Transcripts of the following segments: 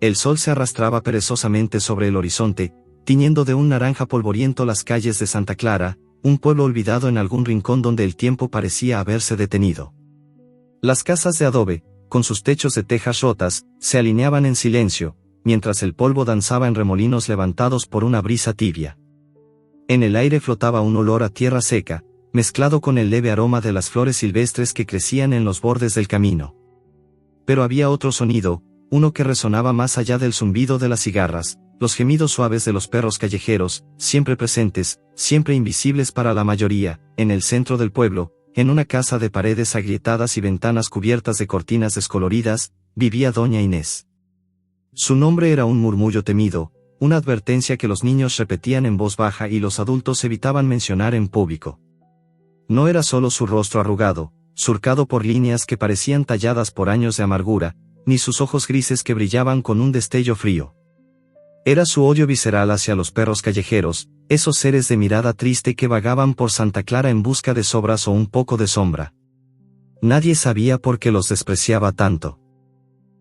El sol se arrastraba perezosamente sobre el horizonte, tiñendo de un naranja polvoriento las calles de Santa Clara, un pueblo olvidado en algún rincón donde el tiempo parecía haberse detenido. Las casas de adobe, con sus techos de tejas rotas, se alineaban en silencio, mientras el polvo danzaba en remolinos levantados por una brisa tibia. En el aire flotaba un olor a tierra seca, mezclado con el leve aroma de las flores silvestres que crecían en los bordes del camino. Pero había otro sonido, uno que resonaba más allá del zumbido de las cigarras, los gemidos suaves de los perros callejeros, siempre presentes, siempre invisibles para la mayoría, en el centro del pueblo, en una casa de paredes agrietadas y ventanas cubiertas de cortinas descoloridas, vivía doña Inés. Su nombre era un murmullo temido, una advertencia que los niños repetían en voz baja y los adultos evitaban mencionar en público. No era solo su rostro arrugado, surcado por líneas que parecían talladas por años de amargura, ni sus ojos grises que brillaban con un destello frío. Era su odio visceral hacia los perros callejeros, esos seres de mirada triste que vagaban por Santa Clara en busca de sobras o un poco de sombra. Nadie sabía por qué los despreciaba tanto.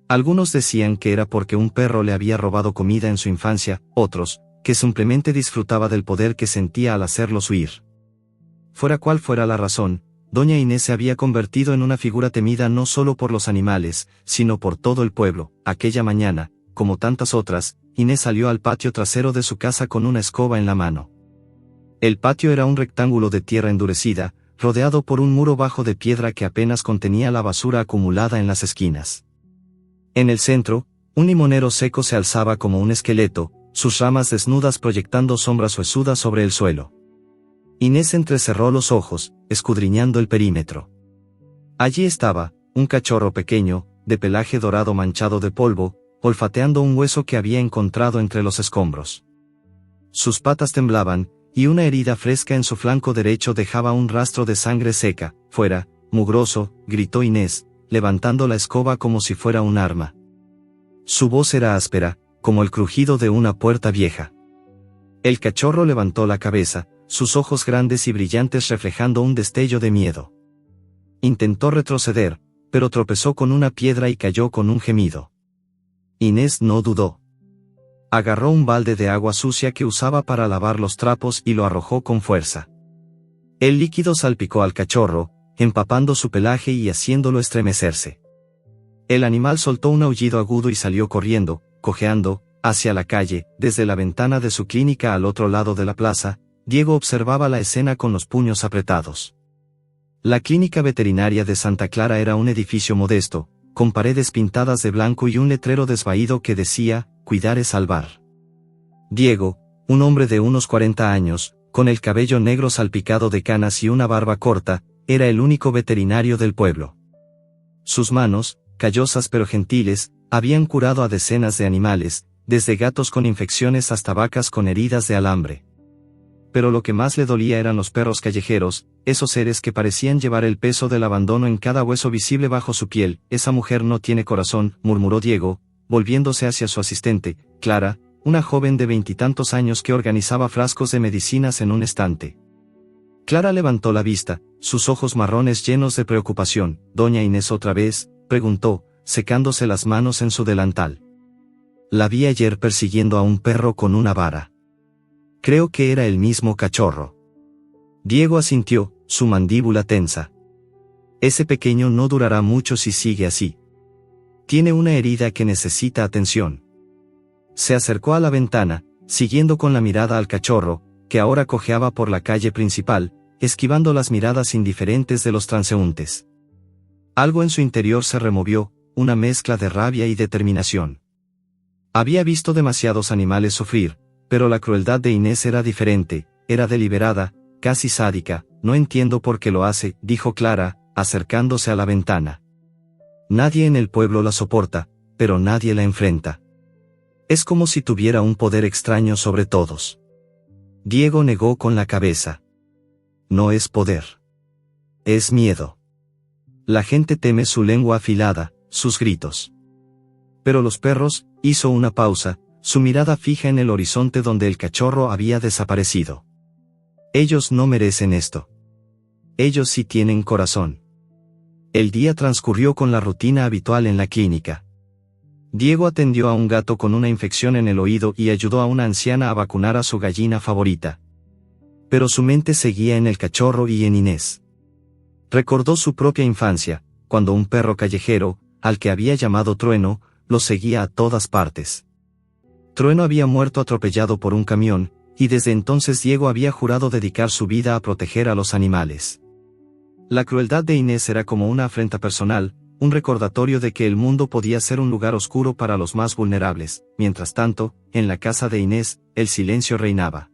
Algunos decían que era porque un perro le había robado comida en su infancia, otros, que simplemente disfrutaba del poder que sentía al hacerlos huir. Fuera cual fuera la razón, doña Inés se había convertido en una figura temida no solo por los animales, sino por todo el pueblo. Aquella mañana, como tantas otras, Inés salió al patio trasero de su casa con una escoba en la mano. El patio era un rectángulo de tierra endurecida, rodeado por un muro bajo de piedra que apenas contenía la basura acumulada en las esquinas. En el centro, un limonero seco se alzaba como un esqueleto, sus ramas desnudas proyectando sombras huesudas sobre el suelo. Inés entrecerró los ojos, escudriñando el perímetro. Allí estaba, un cachorro pequeño, de pelaje dorado manchado de polvo, olfateando un hueso que había encontrado entre los escombros. Sus patas temblaban, y una herida fresca en su flanco derecho dejaba un rastro de sangre seca. «Fuera, mugroso», gritó Inés, levantando la escoba como si fuera un arma. Su voz era áspera, como el crujido de una puerta vieja. El cachorro levantó la cabeza, sus ojos grandes y brillantes reflejando un destello de miedo. Intentó retroceder, pero tropezó con una piedra y cayó con un gemido. Inés no dudó. Agarró un balde de agua sucia que usaba para lavar los trapos y lo arrojó con fuerza. El líquido salpicó al cachorro, empapando su pelaje y haciéndolo estremecerse. El animal soltó un aullido agudo y salió corriendo, cojeando, hacia la calle. Desde la ventana de su clínica al otro lado de la plaza, Diego observaba la escena con los puños apretados. La clínica veterinaria de Santa Clara era un edificio modesto, con paredes pintadas de blanco y un letrero desvaído que decía, «Cuidar es salvar». Diego, un hombre de unos 40 años, con el cabello negro salpicado de canas y una barba corta, era el único veterinario del pueblo. Sus manos, callosas pero gentiles, habían curado a decenas de animales, desde gatos con infecciones hasta vacas con heridas de alambre. Pero lo que más le dolía eran los perros callejeros, esos seres que parecían llevar el peso del abandono en cada hueso visible bajo su piel. «Esa mujer no tiene corazón», murmuró Diego, volviéndose hacia su asistente, Clara, una joven de 20 y tantos años que organizaba frascos de medicinas en un estante. Clara levantó la vista, sus ojos marrones llenos de preocupación. «¿Doña Inés otra vez?», preguntó, secándose las manos en su delantal. «La vi ayer persiguiendo a un perro con una vara». «Creo que era el mismo cachorro». Diego asintió, su mandíbula tensa. «Ese pequeño no durará mucho si sigue así. Tiene una herida que necesita atención». Se acercó a la ventana, siguiendo con la mirada al cachorro, que ahora cojeaba por la calle principal, esquivando las miradas indiferentes de los transeúntes. Algo en su interior se removió, una mezcla de rabia y determinación. Había visto demasiados animales sufrir, pero la crueldad de Inés era diferente, era deliberada, casi sádica. «No entiendo por qué lo hace», dijo Clara, acercándose a la ventana. «Nadie en el pueblo la soporta, pero nadie la enfrenta. Es como si tuviera un poder extraño sobre todos». Diego negó con la cabeza. «No es poder. Es miedo. La gente teme su lengua afilada, sus gritos». «Pero los perros», hizo una pausa, su mirada fija en el horizonte donde el cachorro había desaparecido. «Ellos no merecen esto. Ellos sí tienen corazón». El día transcurrió con la rutina habitual en la clínica. Diego atendió a un gato con una infección en el oído y ayudó a una anciana a vacunar a su gallina favorita. Pero su mente seguía en el cachorro y en Inés. Recordó su propia infancia, cuando un perro callejero, al que había llamado Trueno, lo seguía a todas partes. Trueno había muerto atropellado por un camión, y desde entonces Diego había jurado dedicar su vida a proteger a los animales. La crueldad de Inés era como una afrenta personal, un recordatorio de que el mundo podía ser un lugar oscuro para los más vulnerables. Mientras tanto, en la casa de Inés, el silencio reinaba.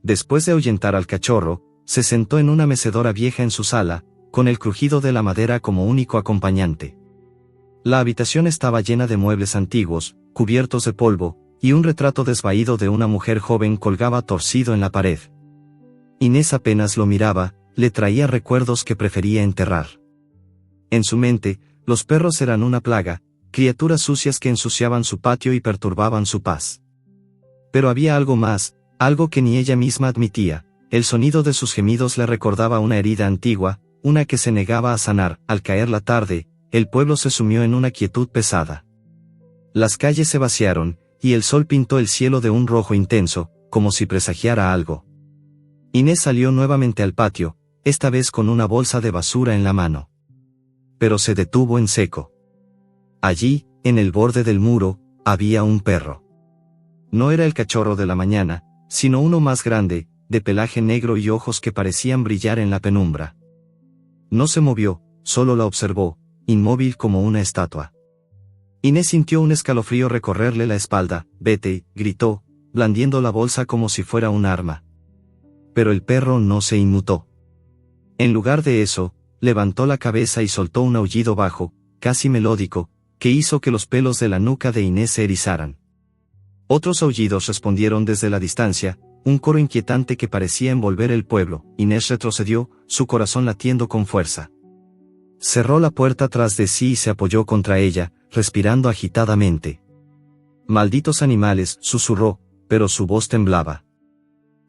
Después de ahuyentar al cachorro, se sentó en una mecedora vieja en su sala, con el crujido de la madera como único acompañante. La habitación estaba llena de muebles antiguos, cubiertos de polvo, y un retrato desvaído de una mujer joven colgaba torcido en la pared. Inés apenas lo miraba, le traía recuerdos que prefería enterrar. En su mente, los perros eran una plaga, criaturas sucias que ensuciaban su patio y perturbaban su paz. Pero había algo más, algo que ni ella misma admitía. El sonido de sus gemidos le recordaba una herida antigua, una que se negaba a sanar. Al caer la tarde, el pueblo se sumió en una quietud pesada. Las calles se vaciaron, y el sol pintó el cielo de un rojo intenso, como si presagiara algo. Inés salió nuevamente al patio, esta vez con una bolsa de basura en la mano. Pero se detuvo en seco. Allí, en el borde del muro, había un perro. No era el cachorro de la mañana, sino uno más grande, de pelaje negro y ojos que parecían brillar en la penumbra. No se movió, solo la observó, inmóvil como una estatua. Inés sintió un escalofrío recorrerle la espalda. «Vete», gritó, blandiendo la bolsa como si fuera un arma. Pero el perro no se inmutó. En lugar de eso, levantó la cabeza y soltó un aullido bajo, casi melódico, que hizo que los pelos de la nuca de Inés se erizaran. Otros aullidos respondieron desde la distancia, un coro inquietante que parecía envolver el pueblo. Inés retrocedió, su corazón latiendo con fuerza. Cerró la puerta tras de sí y se apoyó contra ella, respirando agitadamente. «Malditos animales», susurró, pero su voz temblaba.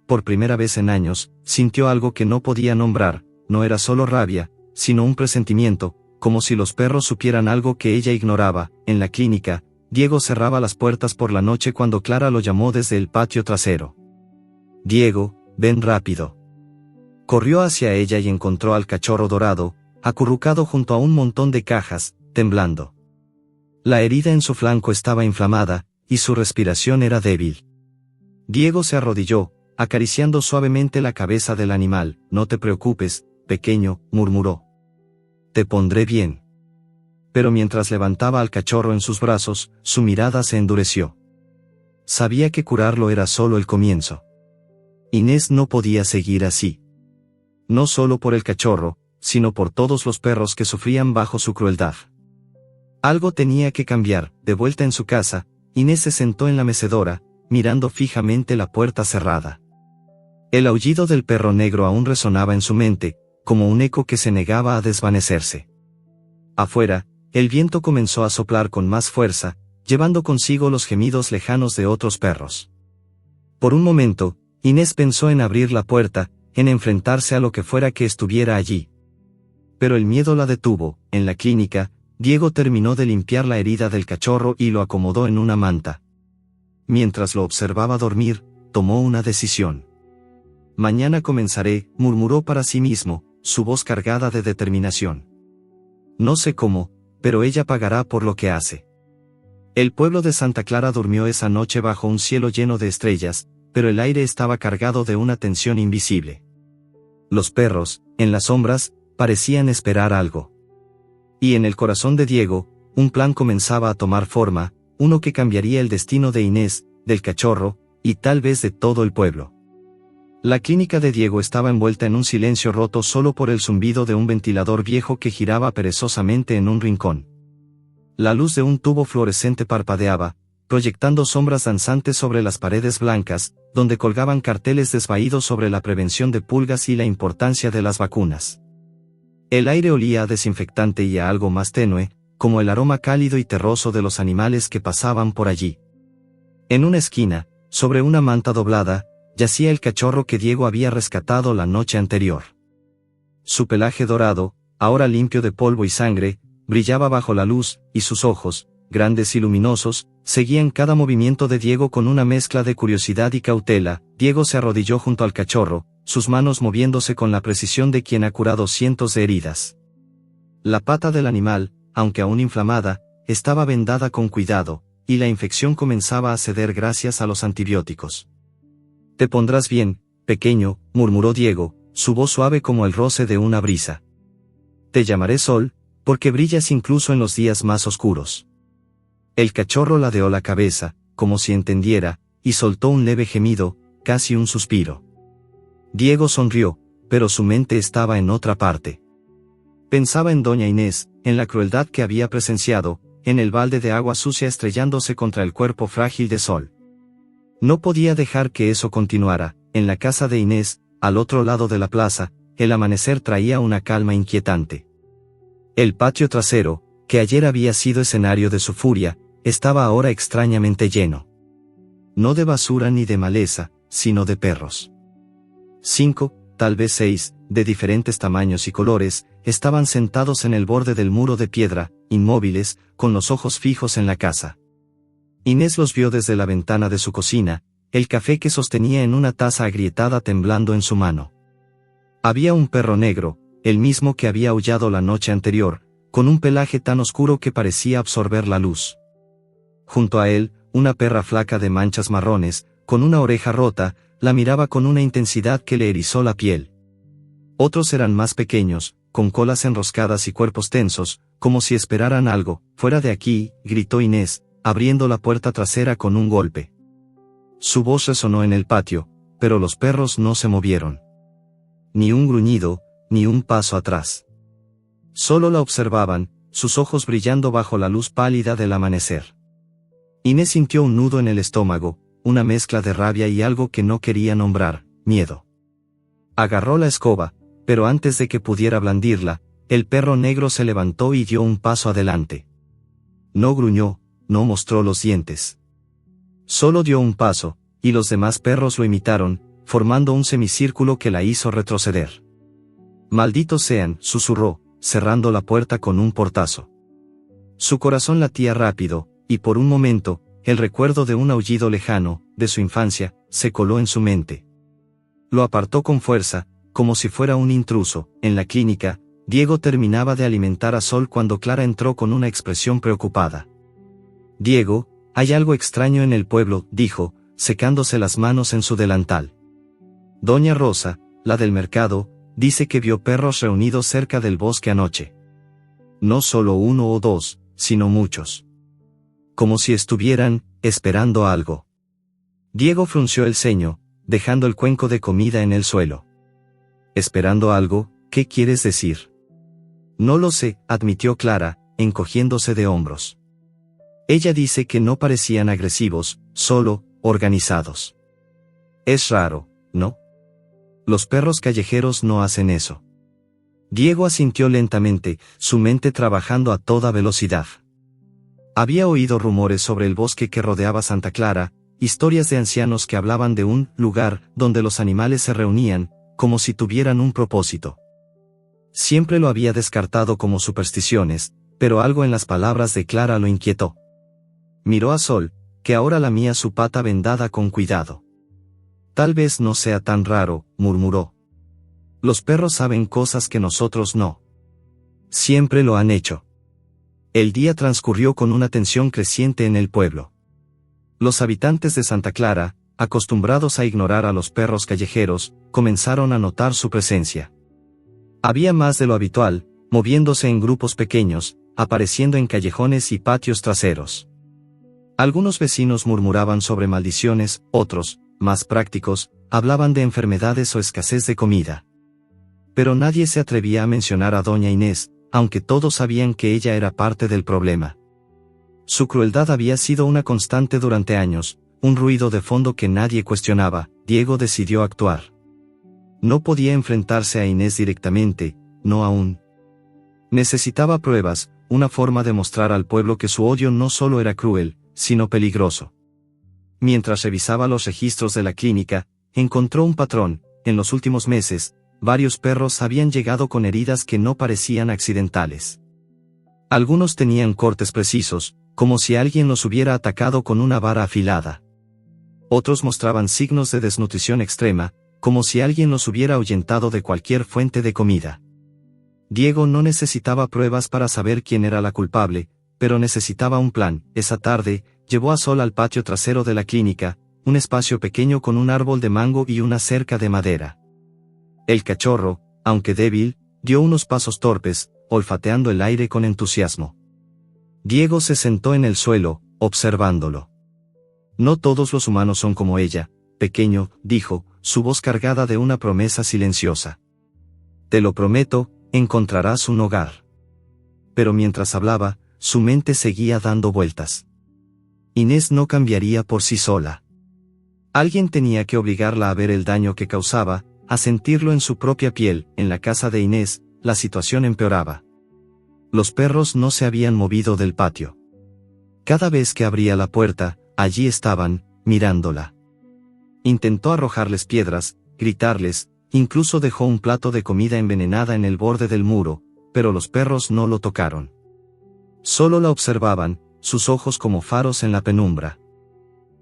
Por primera vez en años, sintió algo que no podía nombrar. No era solo rabia, sino un presentimiento, como si los perros supieran algo que ella ignoraba. En la clínica, Diego cerraba las puertas por la noche cuando Clara lo llamó desde el patio trasero. «Diego, ven rápido». Corrió hacia ella y encontró al cachorro dorado, acurrucado junto a un montón de cajas, temblando. La herida en su flanco estaba inflamada, y su respiración era débil. Diego se arrodilló, acariciando suavemente la cabeza del animal. «No te preocupes, pequeño», murmuró. «Te pondré bien». Pero mientras levantaba al cachorro en sus brazos, su mirada se endureció. Sabía que curarlo era solo el comienzo. Inés no podía seguir así. No solo por el cachorro, sino por todos los perros que sufrían bajo su crueldad. Algo tenía que cambiar. De vuelta en su casa, Inés se sentó en la mecedora, mirando fijamente la puerta cerrada. El aullido del perro negro aún resonaba en su mente, como un eco que se negaba a desvanecerse. Afuera, el viento comenzó a soplar con más fuerza, llevando consigo los gemidos lejanos de otros perros. Por un momento, Inés pensó en abrir la puerta, en enfrentarse a lo que fuera que estuviera allí. Pero el miedo la detuvo. En la clínica, Diego terminó de limpiar la herida del cachorro y lo acomodó en una manta. Mientras lo observaba dormir, tomó una decisión. «Mañana comenzaré», murmuró para sí mismo, su voz cargada de determinación. «No sé cómo, pero ella pagará por lo que hace». El pueblo de Santa Clara durmió esa noche bajo un cielo lleno de estrellas, pero el aire estaba cargado de una tensión invisible. Los perros, en las sombras, parecían esperar algo. Y en el corazón de Diego, un plan comenzaba a tomar forma, uno que cambiaría el destino de Inés, del cachorro, y tal vez de todo el pueblo. La clínica de Diego estaba envuelta en un silencio roto solo por el zumbido de un ventilador viejo que giraba perezosamente en un rincón. La luz de un tubo fluorescente parpadeaba, proyectando sombras danzantes sobre las paredes blancas, donde colgaban carteles desvaídos sobre la prevención de pulgas y la importancia de las vacunas. El aire olía a desinfectante y a algo más tenue, como el aroma cálido y terroso de los animales que pasaban por allí. En una esquina, sobre una manta doblada, yacía el cachorro que Diego había rescatado la noche anterior. Su pelaje dorado, ahora limpio de polvo y sangre, brillaba bajo la luz, y sus ojos, grandes y luminosos, seguían cada movimiento de Diego con una mezcla de curiosidad y cautela. Diego se arrodilló junto al cachorro, sus manos moviéndose con la precisión de quien ha curado cientos de heridas. La pata del animal, aunque aún inflamada, estaba vendada con cuidado, y la infección comenzaba a ceder gracias a los antibióticos. «Te pondrás bien, pequeño», murmuró Diego, su voz suave como el roce de una brisa. «Te llamaré Sol, porque brillas incluso en los días más oscuros». El cachorro ladeó la cabeza, como si entendiera, y soltó un leve gemido, casi un suspiro. Diego sonrió, pero su mente estaba en otra parte. Pensaba en doña Inés, en la crueldad que había presenciado, en el balde de agua sucia estrellándose contra el cuerpo frágil de Sol. No podía dejar que eso continuara. En la casa de Inés, al otro lado de la plaza, el amanecer traía una calma inquietante. El patio trasero, que ayer había sido escenario de su furia, estaba ahora extrañamente lleno. No de basura ni de maleza, sino de perros. 5, tal vez 6, de diferentes tamaños y colores, estaban sentados en el borde del muro de piedra, inmóviles, con los ojos fijos en la casa. Inés los vio desde la ventana de su cocina, el café que sostenía en una taza agrietada temblando en su mano. Había un perro negro, el mismo que había aullado la noche anterior, con un pelaje tan oscuro que parecía absorber la luz. Junto a él, una perra flaca de manchas marrones, con una oreja rota, la miraba con una intensidad que le erizó la piel. Otros eran más pequeños, con colas enroscadas y cuerpos tensos, como si esperaran algo. «Fuera de aquí», gritó Inés, abriendo la puerta trasera con un golpe. Su voz resonó en el patio, pero los perros no se movieron. Ni un gruñido, ni un paso atrás. Solo la observaban, sus ojos brillando bajo la luz pálida del amanecer. Inés sintió un nudo en el estómago, una mezcla de rabia y algo que no quería nombrar, miedo. Agarró la escoba, pero antes de que pudiera blandirla, el perro negro se levantó y dio un paso adelante. No gruñó, no mostró los dientes. Solo dio un paso, y los demás perros lo imitaron, formando un semicírculo que la hizo retroceder. «Malditos sean», susurró, cerrando la puerta con un portazo. Su corazón latía rápido, y por un momento, el recuerdo de un aullido lejano, de su infancia, se coló en su mente. Lo apartó con fuerza, como si fuera un intruso. En la clínica, Diego terminaba de alimentar a Sol cuando Clara entró con una expresión preocupada. «Diego, hay algo extraño en el pueblo», dijo, secándose las manos en su delantal. «Doña Rosa, la del mercado, dice que vio perros reunidos cerca del bosque anoche. No solo uno o dos, sino muchos. Como si estuvieran esperando algo». Diego frunció el ceño, dejando el cuenco de comida en el suelo. «¿Esperando algo? ¿Qué quieres decir?» «No lo sé», admitió Clara, encogiéndose de hombros. Ella dice que no parecían agresivos, solo organizados. «Es raro, ¿no? Los perros callejeros no hacen eso». Diego asintió lentamente, su mente trabajando a toda velocidad. Había oído rumores sobre el bosque que rodeaba Santa Clara, historias de ancianos que hablaban de un lugar donde los animales se reunían, como si tuvieran un propósito. Siempre lo había descartado como supersticiones, pero algo en las palabras de Clara lo inquietó. Miró a Sol, que ahora lamía su pata vendada con cuidado. «Tal vez no sea tan raro», murmuró. «Los perros saben cosas que nosotros no. Siempre lo han hecho». El día transcurrió con una tensión creciente en el pueblo. Los habitantes de Santa Clara, acostumbrados a ignorar a los perros callejeros, comenzaron a notar su presencia. Había más de lo habitual, moviéndose en grupos pequeños, apareciendo en callejones y patios traseros. Algunos vecinos murmuraban sobre maldiciones, otros, más prácticos, hablaban de enfermedades o escasez de comida. Pero nadie se atrevía a mencionar a doña Inés, aunque todos sabían que ella era parte del problema. Su crueldad había sido una constante durante años, un ruido de fondo que nadie cuestionaba. Diego decidió actuar. No podía enfrentarse a Inés directamente, no aún. Necesitaba pruebas, una forma de mostrar al pueblo que su odio no solo era cruel, sino peligroso. Mientras revisaba los registros de la clínica, encontró un patrón. En los últimos meses, varios perros habían llegado con heridas que no parecían accidentales. Algunos tenían cortes precisos, como si alguien los hubiera atacado con una vara afilada. Otros mostraban signos de desnutrición extrema, como si alguien los hubiera ahuyentado de cualquier fuente de comida. Diego no necesitaba pruebas para saber quién era la culpable, pero necesitaba un plan. Esa tarde, llevó a Sol al patio trasero de la clínica, un espacio pequeño con un árbol de mango y una cerca de madera. El cachorro, aunque débil, dio unos pasos torpes, olfateando el aire con entusiasmo. Diego se sentó en el suelo, observándolo. No todos los humanos son como ella, pequeño, dijo, su voz cargada de una promesa silenciosa. Te lo prometo, encontrarás un hogar. Pero mientras hablaba, su mente seguía dando vueltas. Inés no cambiaría por sí sola. Alguien tenía que obligarla a ver el daño que causaba, a sentirlo en su propia piel. En la casa de Inés, la situación empeoraba. Los perros no se habían movido del patio. Cada vez que abría la puerta, allí estaban, mirándola. Intentó arrojarles piedras, gritarles, incluso dejó un plato de comida envenenada en el borde del muro, pero los perros no lo tocaron. Solo la observaban, sus ojos como faros en la penumbra.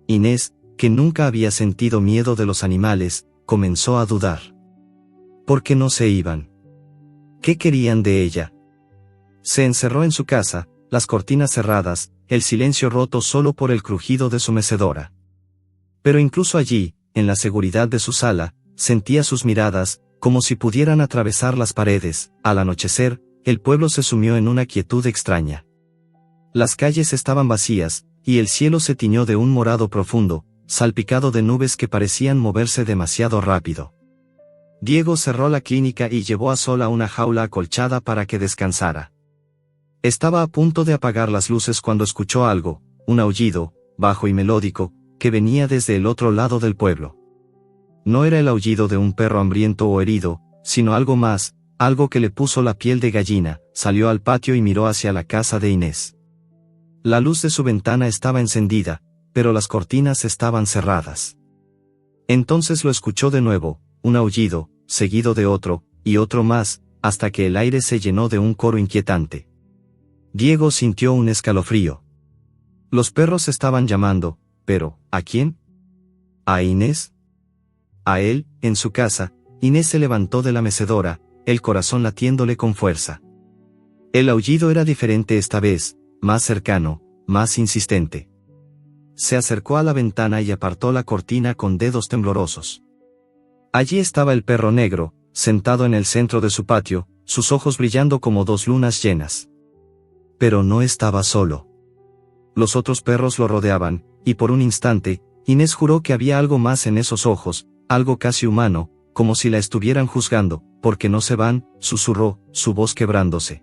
Inés, que nunca había sentido miedo de los animales, comenzó a dudar. ¿Por qué no se iban? ¿Qué querían de ella? Se encerró en su casa, las cortinas cerradas, el silencio roto solo por el crujido de su mecedora. Pero incluso allí, en la seguridad de su sala, sentía sus miradas, como si pudieran atravesar las paredes. Al anochecer, el pueblo se sumió en una quietud extraña. Las calles estaban vacías, y el cielo se tiñó de un morado profundo, salpicado de nubes que parecían moverse demasiado rápido. Diego cerró la clínica y llevó a Sol a una jaula acolchada para que descansara. Estaba a punto de apagar las luces cuando escuchó algo, un aullido, bajo y melódico, que venía desde el otro lado del pueblo. No era el aullido de un perro hambriento o herido, sino algo más, algo que le puso la piel de gallina. Salió al patio y miró hacia la casa de Inés. La luz de su ventana estaba encendida, pero las cortinas estaban cerradas. Entonces lo escuchó de nuevo, un aullido, seguido de otro, y otro más, hasta que el aire se llenó de un coro inquietante. Diego sintió un escalofrío. Los perros estaban llamando, pero, ¿a quién? ¿A Inés? A él, en su casa. Inés se levantó de la mecedora, el corazón latiéndole con fuerza. El aullido era diferente esta vez, más cercano, más insistente. Se acercó a la ventana y apartó la cortina con dedos temblorosos. Allí estaba el perro negro, sentado en el centro de su patio, sus ojos brillando como dos lunas llenas. Pero no estaba solo. Los otros perros lo rodeaban, y por un instante, Inés juró que había algo más en esos ojos, algo casi humano, como si la estuvieran juzgando. ¿Por qué no se van?, susurró, su voz quebrándose.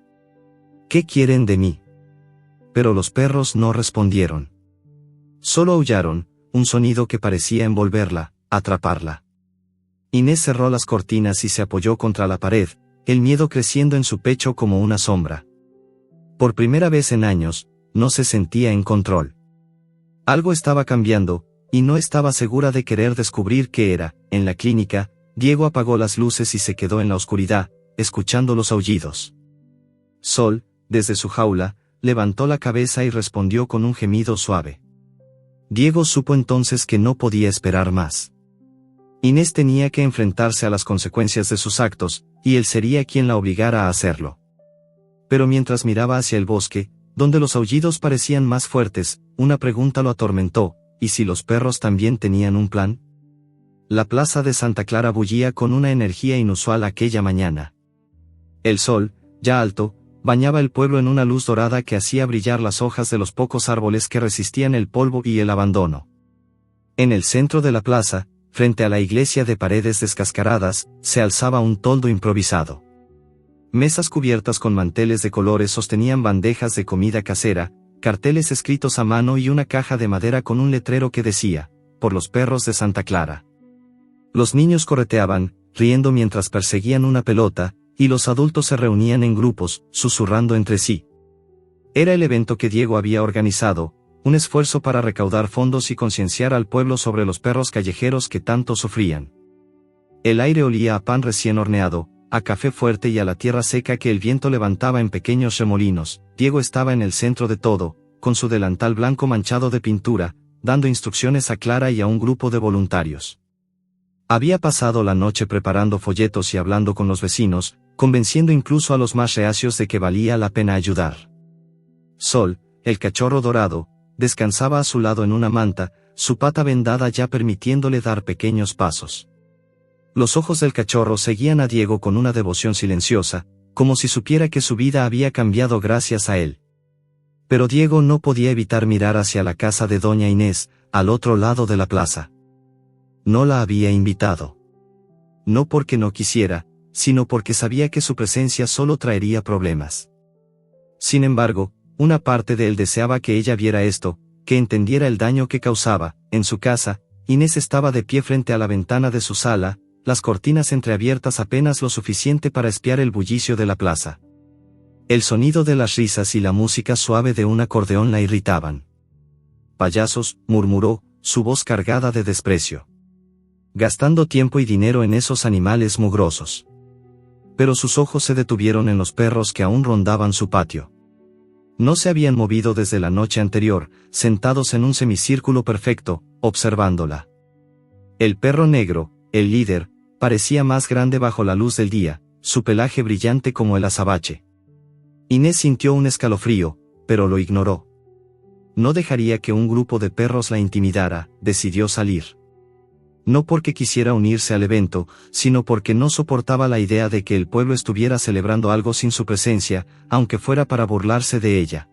¿Qué quieren de mí? Pero los perros no respondieron. Solo aullaron, un sonido que parecía envolverla, atraparla. Inés cerró las cortinas y se apoyó contra la pared, el miedo creciendo en su pecho como una sombra. Por primera vez en años, no se sentía en control. Algo estaba cambiando, y no estaba segura de querer descubrir qué era. En la clínica, Diego apagó las luces y se quedó en la oscuridad, escuchando los aullidos. Sol, desde su jaula, levantó la cabeza y respondió con un gemido suave. Diego supo entonces que no podía esperar más. Inés tenía que enfrentarse a las consecuencias de sus actos, y él sería quien la obligara a hacerlo. Pero mientras miraba hacia el bosque, donde los aullidos parecían más fuertes, una pregunta lo atormentó: ¿y si los perros también tenían un plan? La plaza de Santa Clara bullía con una energía inusual aquella mañana. El sol, ya alto, bañaba el pueblo en una luz dorada que hacía brillar las hojas de los pocos árboles que resistían el polvo y el abandono. En el centro de la plaza, frente a la iglesia de paredes descascaradas, se alzaba un toldo improvisado. Mesas cubiertas con manteles de colores sostenían bandejas de comida casera, carteles escritos a mano y una caja de madera con un letrero que decía: por los perros de Santa Clara. Los niños correteaban, riendo mientras perseguían una pelota, y los adultos se reunían en grupos, susurrando entre sí. Era el evento que Diego había organizado, un esfuerzo para recaudar fondos y concienciar al pueblo sobre los perros callejeros que tanto sufrían. El aire olía a pan recién horneado, a café fuerte y a la tierra seca que el viento levantaba en pequeños remolinos. Diego estaba en el centro de todo, con su delantal blanco manchado de pintura, dando instrucciones a Clara y a un grupo de voluntarios. Había pasado la noche preparando folletos y hablando con los vecinos, convenciendo incluso a los más reacios de que valía la pena ayudar. Sol, el cachorro dorado, descansaba a su lado en una manta, su pata vendada ya permitiéndole dar pequeños pasos. Los ojos del cachorro seguían a Diego con una devoción silenciosa, como si supiera que su vida había cambiado gracias a él. Pero Diego no podía evitar mirar hacia la casa de doña Inés, al otro lado de la plaza. No la había invitado. No porque no quisiera, sino porque sabía que su presencia solo traería problemas. Sin embargo, una parte de él deseaba que ella viera esto, que entendiera el daño que causaba. En su casa, Inés estaba de pie frente a la ventana de su sala, las cortinas entreabiertas apenas lo suficiente para espiar el bullicio de la plaza. El sonido de las risas y la música suave de un acordeón la irritaban. «Payasos», murmuró, su voz cargada de desprecio. «Gastando tiempo y dinero en esos animales mugrosos». Pero sus ojos se detuvieron en los perros que aún rondaban su patio. No se habían movido desde la noche anterior, sentados en un semicírculo perfecto, observándola. El perro negro, el líder, parecía más grande bajo la luz del día, su pelaje brillante como el azabache. Inés sintió un escalofrío, pero lo ignoró. No dejaría que un grupo de perros la intimidara, decidió salir. No porque quisiera unirse al evento, sino porque no soportaba la idea de que el pueblo estuviera celebrando algo sin su presencia, aunque fuera para burlarse de ella.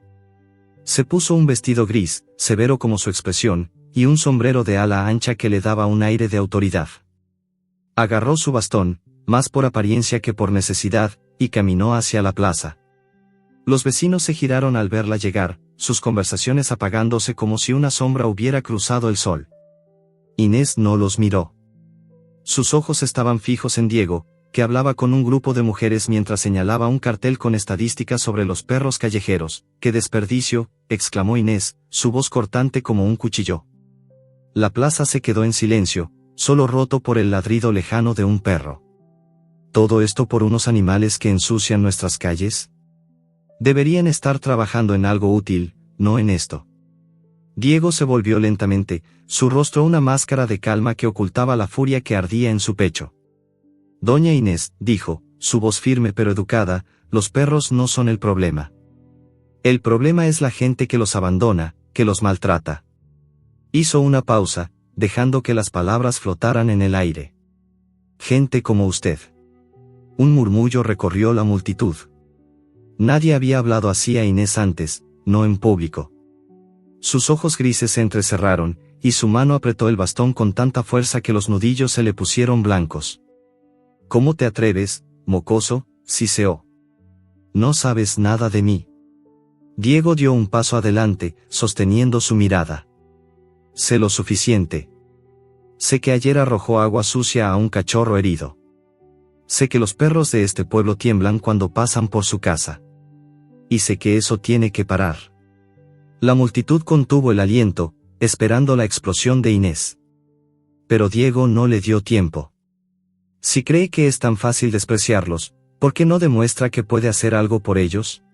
Se puso un vestido gris, severo como su expresión, y un sombrero de ala ancha que le daba un aire de autoridad. Agarró su bastón, más por apariencia que por necesidad, y caminó hacia la plaza. Los vecinos se giraron al verla llegar, sus conversaciones apagándose como si una sombra hubiera cruzado el sol. Inés no los miró. Sus ojos estaban fijos en Diego, que hablaba con un grupo de mujeres mientras señalaba un cartel con estadísticas sobre los perros callejeros. «¡Qué desperdicio!», exclamó Inés, su voz cortante como un cuchillo. La plaza se quedó en silencio, solo roto por el ladrido lejano de un perro. ¿Todo esto por unos animales que ensucian nuestras calles? Deberían estar trabajando en algo útil, no en esto. Diego se volvió lentamente, su rostro una máscara de calma que ocultaba la furia que ardía en su pecho. «Doña Inés», dijo, su voz firme pero educada, «los perros no son el problema. El problema es la gente que los abandona, que los maltrata». Hizo una pausa, dejando que las palabras flotaran en el aire. «Gente como usted». Un murmullo recorrió la multitud. Nadie había hablado así a Inés antes, no en público. Sus ojos grises se entrecerraron, y su mano apretó el bastón con tanta fuerza que los nudillos se le pusieron blancos. «¿Cómo te atreves, mocoso?», siseó. «No sabes nada de mí». Diego dio un paso adelante, sosteniendo su mirada. «Sé lo suficiente. Sé que ayer arrojó agua sucia a un cachorro herido. Sé que los perros de este pueblo tiemblan cuando pasan por su casa. Y sé que eso tiene que parar». La multitud contuvo el aliento, esperando la explosión de Inés. Pero Diego no le dio tiempo. Si cree que es tan fácil despreciarlos, ¿por qué no demuestra que puede hacer algo por ellos?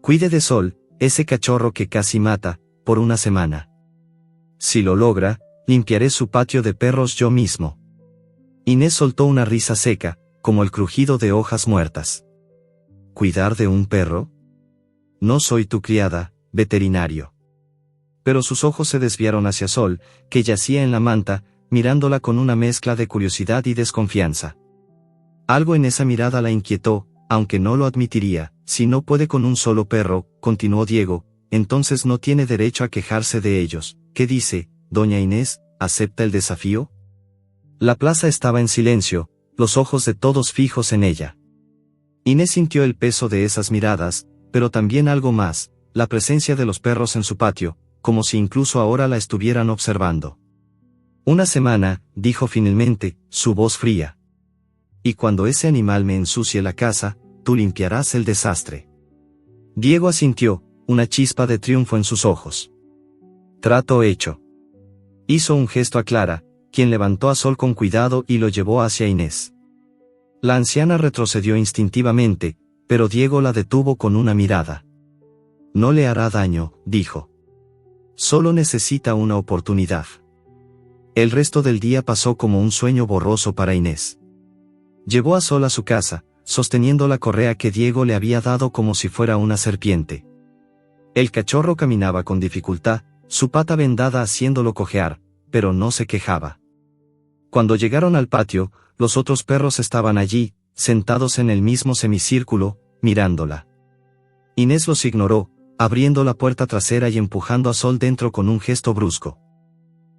Cuide de Sol, ese cachorro que casi mata, por una semana. Si lo logra, limpiaré su patio de perros yo mismo. Inés soltó una risa seca, como el crujido de hojas muertas. ¿Cuidar de un perro? No soy tu criada, veterinario. Pero sus ojos se desviaron hacia Sol, que yacía en la manta, mirándola con una mezcla de curiosidad y desconfianza. Algo en esa mirada la inquietó, aunque no lo admitiría. «Si no puede con un solo perro», continuó Diego, «entonces no tiene derecho a quejarse de ellos». «¿Qué dice, doña Inés? ¿Acepta el desafío?» La plaza estaba en silencio, los ojos de todos fijos en ella. Inés sintió el peso de esas miradas, pero también algo más, la presencia de los perros en su patio, como si incluso ahora la estuvieran observando. «Una semana», dijo finalmente, su voz fría. «Y cuando ese animal me ensucie la casa, tú limpiarás el desastre». Diego asintió, una chispa de triunfo en sus ojos. «Trato hecho». Hizo un gesto a Clara, quien levantó a Sol con cuidado y lo llevó hacia Inés. La anciana retrocedió instintivamente, pero Diego la detuvo con una mirada. No le hará daño, dijo. Solo necesita una oportunidad. El resto del día pasó como un sueño borroso para Inés. Llevó a Sol a su casa, sosteniendo la correa que Diego le había dado como si fuera una serpiente. El cachorro caminaba con dificultad, su pata vendada haciéndolo cojear, pero no se quejaba. Cuando llegaron al patio, los otros perros estaban allí, sentados en el mismo semicírculo, mirándola. Inés los ignoró, abriendo la puerta trasera y empujando a Sol dentro con un gesto brusco.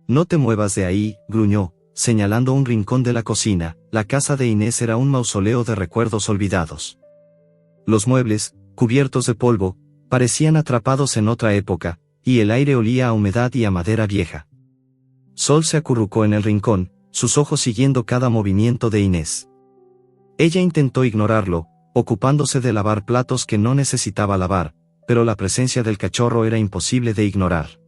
«No te muevas de ahí», gruñó, señalando un rincón de la cocina. La casa de Inés era un mausoleo de recuerdos olvidados. Los muebles, cubiertos de polvo, parecían atrapados en otra época, y el aire olía a humedad y a madera vieja. Sol se acurrucó en el rincón, sus ojos siguiendo cada movimiento de Inés. Ella intentó ignorarlo, ocupándose de lavar platos que no necesitaba lavar, pero la presencia del cachorro era imposible de ignorar.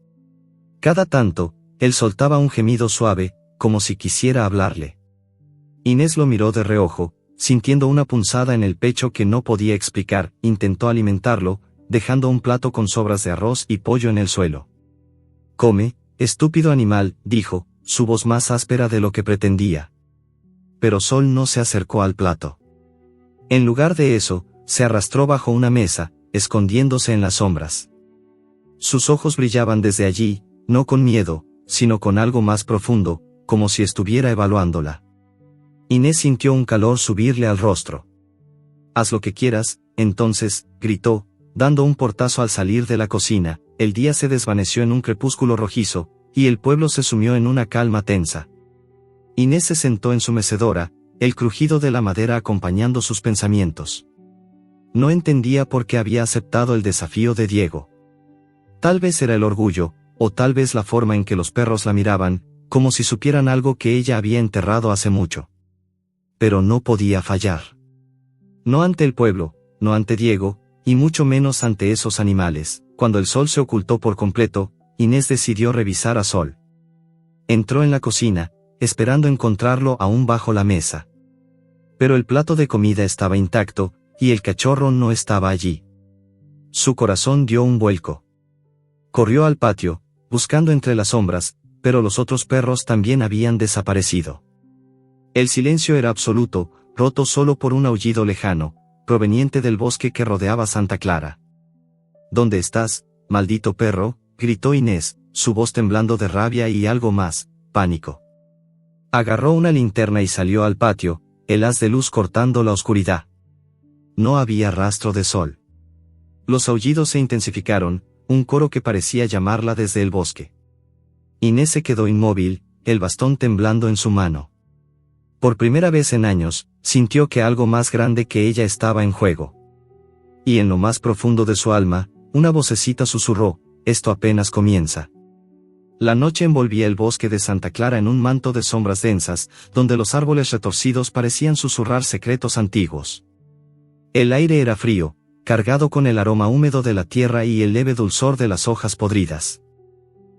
Cada tanto, él soltaba un gemido suave, como si quisiera hablarle. Inés lo miró de reojo, sintiendo una punzada en el pecho que no podía explicar. Intentó alimentarlo, dejando un plato con sobras de arroz y pollo en el suelo. «Come, estúpido animal», dijo, su voz más áspera de lo que pretendía. Pero Sol no se acercó al plato. En lugar de eso, se arrastró bajo una mesa, escondiéndose en las sombras. Sus ojos brillaban desde allí, no con miedo, sino con algo más profundo, como si estuviera evaluándola. Inés sintió un calor subirle al rostro. «Haz lo que quieras», entonces, gritó, dando un portazo al salir de la cocina. El día se desvaneció en un crepúsculo rojizo, y el pueblo se sumió en una calma tensa. Inés se sentó en su mecedora, el crujido de la madera acompañando sus pensamientos. No entendía por qué había aceptado el desafío de Diego. Tal vez era el orgullo, o tal vez la forma en que los perros la miraban, como si supieran algo que ella había enterrado hace mucho. Pero no podía fallar. No ante el pueblo, no ante Diego, y mucho menos ante esos animales. Cuando el sol se ocultó por completo, Inés decidió revisar a Sol. Entró en la cocina, esperando encontrarlo aún bajo la mesa. Pero el plato de comida estaba intacto, y el cachorro no estaba allí. Su corazón dio un vuelco. Corrió al patio, buscando entre las sombras, pero los otros perros también habían desaparecido. El silencio era absoluto, roto solo por un aullido lejano, proveniente del bosque que rodeaba Santa Clara. «¿Dónde estás, maldito perro?», gritó Inés, su voz temblando de rabia y algo más, pánico. Agarró una linterna y salió al patio, el haz de luz cortando la oscuridad. No había rastro de Sol. Los aullidos se intensificaron, un coro que parecía llamarla desde el bosque. Inés se quedó inmóvil, el bastón temblando en su mano. Por primera vez en años, sintió que algo más grande que ella estaba en juego. Y en lo más profundo de su alma, una vocecita susurró: «Esto apenas comienza». La noche envolvía el bosque de Santa Clara en un manto de sombras densas, donde los árboles retorcidos parecían susurrar secretos antiguos. El aire era frío, cargado con el aroma húmedo de la tierra y el leve dulzor de las hojas podridas.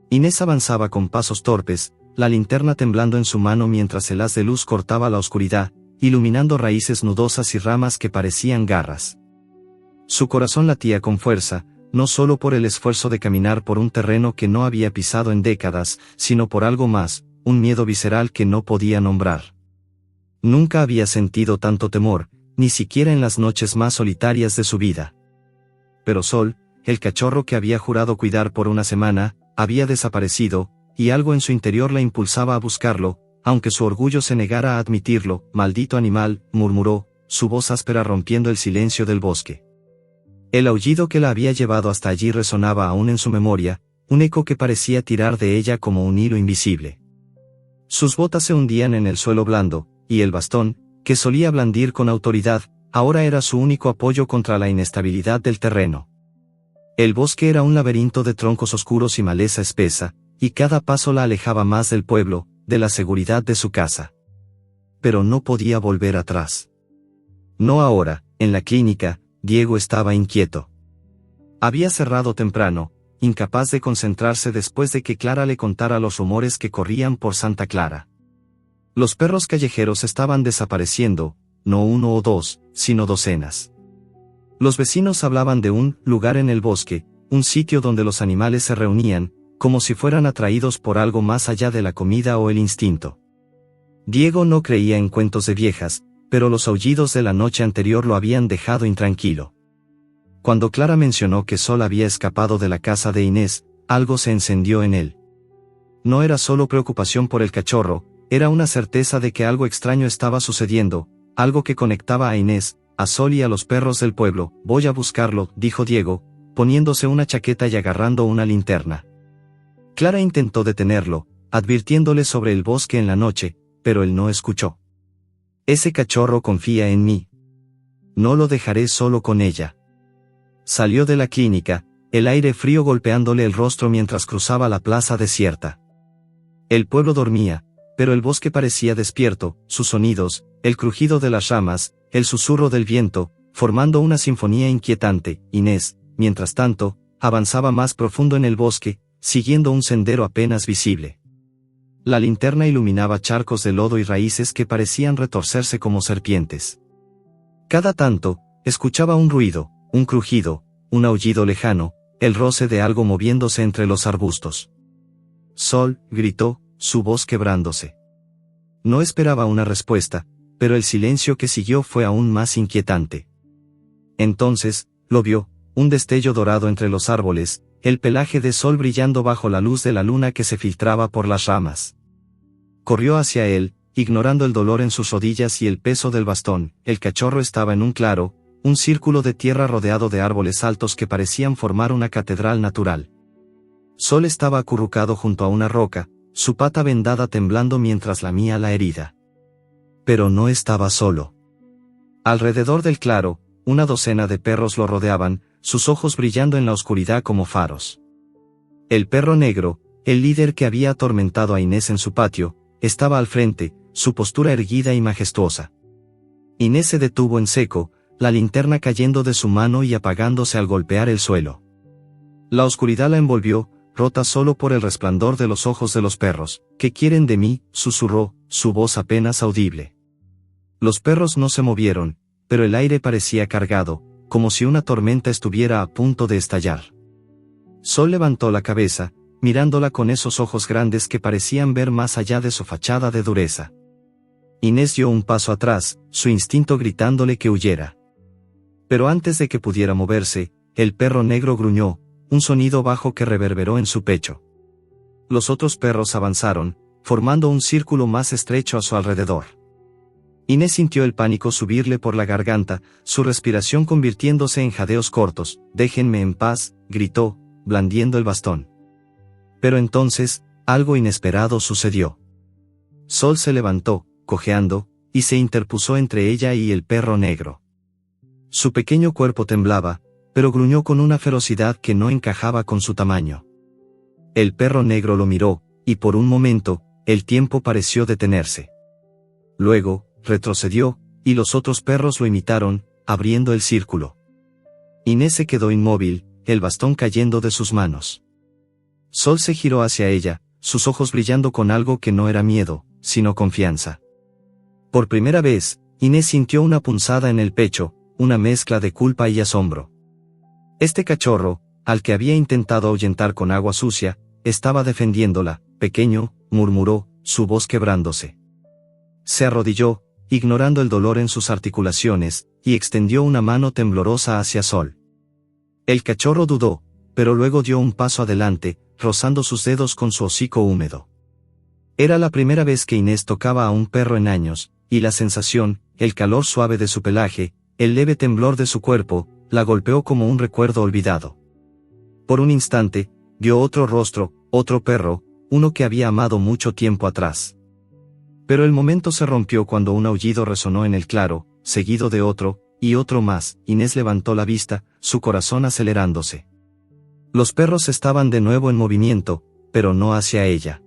Inés avanzaba con pasos torpes, la linterna temblando en su mano mientras el haz de luz cortaba la oscuridad, iluminando raíces nudosas y ramas que parecían garras. Su corazón latía con fuerza, no solo por el esfuerzo de caminar por un terreno que no había pisado en décadas, sino por algo más, un miedo visceral que no podía nombrar. Nunca había sentido tanto temor, ni siquiera en las noches más solitarias de su vida. Pero Sol, el cachorro que había jurado cuidar por una semana, había desaparecido, y algo en su interior la impulsaba a buscarlo, aunque su orgullo se negara a admitirlo. «Maldito animal», murmuró, su voz áspera rompiendo el silencio del bosque. El aullido que la había llevado hasta allí resonaba aún en su memoria, un eco que parecía tirar de ella como un hilo invisible. Sus botas se hundían en el suelo blando, y el bastón, que solía blandir con autoridad, ahora era su único apoyo contra la inestabilidad del terreno. El bosque era un laberinto de troncos oscuros y maleza espesa, y cada paso la alejaba más del pueblo, de la seguridad de su casa. Pero no podía volver atrás. No ahora. En la clínica, Diego estaba inquieto. Había cerrado temprano, incapaz de concentrarse después de que Clara le contara los rumores que corrían por Santa Clara. Los perros callejeros estaban desapareciendo, no uno o dos, sino docenas. Los vecinos hablaban de un lugar en el bosque, un sitio donde los animales se reunían, como si fueran atraídos por algo más allá de la comida o el instinto. Diego no creía en cuentos de viejas, pero los aullidos de la noche anterior lo habían dejado intranquilo. Cuando Clara mencionó que Sol había escapado de la casa de Inés, algo se encendió en él. No era solo preocupación por el cachorro, era una certeza de que algo extraño estaba sucediendo, algo que conectaba a Inés, a Sol y a los perros del pueblo. Voy a buscarlo, dijo Diego, poniéndose una chaqueta y agarrando una linterna. Clara intentó detenerlo, advirtiéndole sobre el bosque en la noche, pero él no escuchó. Ese cachorro confía en mí. No lo dejaré solo con ella. Salió de la clínica, el aire frío golpeándole el rostro mientras cruzaba la plaza desierta. El pueblo dormía, pero el bosque parecía despierto, sus sonidos, el crujido de las ramas, el susurro del viento, formando una sinfonía inquietante. Inés, mientras tanto, avanzaba más profundo en el bosque, siguiendo un sendero apenas visible. La linterna iluminaba charcos de lodo y raíces que parecían retorcerse como serpientes. Cada tanto, escuchaba un ruido, un crujido, un aullido lejano, el roce de algo moviéndose entre los arbustos. Sol, gritó, su voz quebrándose. No esperaba una respuesta, pero el silencio que siguió fue aún más inquietante. Entonces, lo vio, un destello dorado entre los árboles, el pelaje de Sol brillando bajo la luz de la luna que se filtraba por las ramas. Corrió hacia él, ignorando el dolor en sus rodillas y el peso del bastón. El cachorro estaba en un claro, un círculo de tierra rodeado de árboles altos que parecían formar una catedral natural. Sol estaba acurrucado junto a una roca, su pata vendada temblando mientras lamía la herida. Pero no estaba solo. Alrededor del claro, una docena de perros lo rodeaban, sus ojos brillando en la oscuridad como faros. El perro negro, el líder que había atormentado a Inés en su patio, estaba al frente, su postura erguida y majestuosa. Inés se detuvo en seco, la linterna cayendo de su mano y apagándose al golpear el suelo. La oscuridad la envolvió, rota solo por el resplandor de los ojos de los perros. ¿Qué quieren de mí?, susurró, su voz apenas audible. Los perros no se movieron, pero el aire parecía cargado, como si una tormenta estuviera a punto de estallar. Sol levantó la cabeza, mirándola con esos ojos grandes que parecían ver más allá de su fachada de dureza. Inés dio un paso atrás, su instinto gritándole que huyera. Pero antes de que pudiera moverse, el perro negro gruñó, un sonido bajo que reverberó en su pecho. Los otros perros avanzaron, formando un círculo más estrecho a su alrededor. Inés sintió el pánico subirle por la garganta, su respiración convirtiéndose en jadeos cortos. «Déjenme en paz», gritó, blandiendo el bastón. Pero entonces, algo inesperado sucedió. Sol se levantó, cojeando, y se interpuso entre ella y el perro negro. Su pequeño cuerpo temblaba, pero gruñó con una ferocidad que no encajaba con su tamaño. El perro negro lo miró, y por un momento, el tiempo pareció detenerse. Luego, retrocedió, y los otros perros lo imitaron, abriendo el círculo. Inés se quedó inmóvil, el bastón cayendo de sus manos. Sol se giró hacia ella, sus ojos brillando con algo que no era miedo, sino confianza. Por primera vez, Inés sintió una punzada en el pecho, una mezcla de culpa y asombro. Este cachorro, al que había intentado ahuyentar con agua sucia, estaba defendiéndola. «Pequeño», murmuró, su voz quebrándose. Se arrodilló, ignorando el dolor en sus articulaciones, y extendió una mano temblorosa hacia Sol. El cachorro dudó, pero luego dio un paso adelante, rozando sus dedos con su hocico húmedo. Era la primera vez que Inés tocaba a un perro en años, y la sensación, el calor suave de su pelaje, el leve temblor de su cuerpo, la golpeó como un recuerdo olvidado. Por un instante, vio otro rostro, otro perro, uno que había amado mucho tiempo atrás. Pero el momento se rompió cuando un aullido resonó en el claro, seguido de otro, y otro más. Inés levantó la vista, su corazón acelerándose. Los perros estaban de nuevo en movimiento, pero no hacia ella.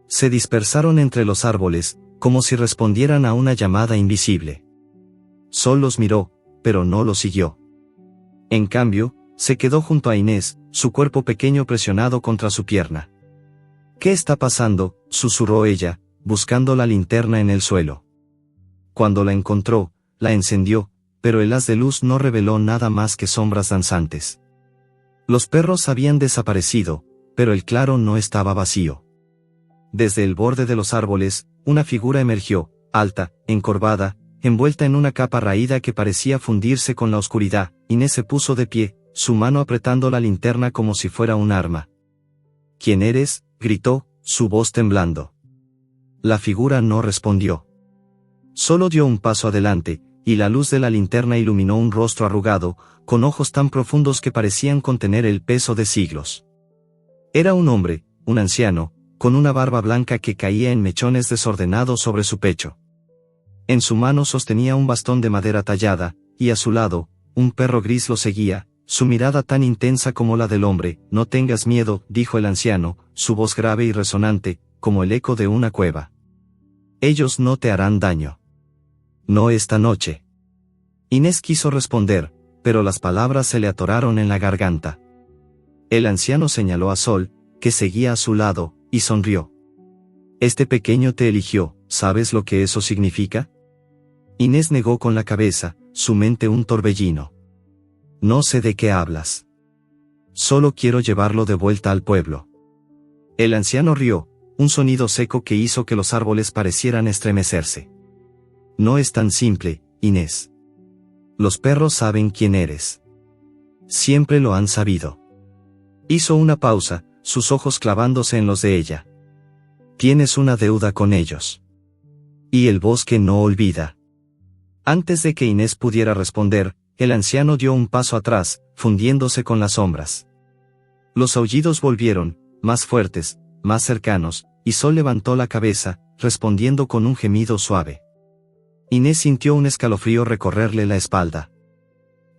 Se dispersaron entre los árboles, como si respondieran a una llamada invisible. Sol los miró, pero no los siguió. En cambio, se quedó junto a Inés, su cuerpo pequeño presionado contra su pierna. «¿Qué está pasando?», susurró ella, buscando la linterna en el suelo. Cuando la encontró, la encendió, pero el haz de luz no reveló nada más que sombras danzantes. Los perros habían desaparecido, pero el claro no estaba vacío. Desde el borde de los árboles, una figura emergió, alta, encorvada, envuelta en una capa raída que parecía fundirse con la oscuridad. Inés se puso de pie, su mano apretando la linterna como si fuera un arma. «¿Quién eres?», gritó, su voz temblando. La figura no respondió. Solo dio un paso adelante, y la luz de la linterna iluminó un rostro arrugado, con ojos tan profundos que parecían contener el peso de siglos. Era un hombre, un anciano, con una barba blanca que caía en mechones desordenados sobre su pecho. En su mano sostenía un bastón de madera tallada, y a su lado, un perro gris lo seguía, su mirada tan intensa como la del hombre. «No tengas miedo», dijo el anciano, su voz grave y resonante, como el eco de una cueva. «Ellos no te harán daño. No esta noche». Inés quiso responder, pero las palabras se le atoraron en la garganta. El anciano señaló a Sol, que seguía a su lado, y sonrió. «Este pequeño te eligió, ¿sabes lo que eso significa?». Inés negó con la cabeza, su mente un torbellino. «No sé de qué hablas. Solo quiero llevarlo de vuelta al pueblo». El anciano rió, un sonido seco que hizo que los árboles parecieran estremecerse. «No es tan simple, Inés. Los perros saben quién eres. Siempre lo han sabido». Hizo una pausa, sus ojos clavándose en los de ella. «Tienes una deuda con ellos. Y el bosque no olvida». Antes de que Inés pudiera responder, el anciano dio un paso atrás, fundiéndose con las sombras. Los aullidos volvieron, más fuertes, más cercanos, y Sol levantó la cabeza, respondiendo con un gemido suave. Inés sintió un escalofrío recorrerle la espalda.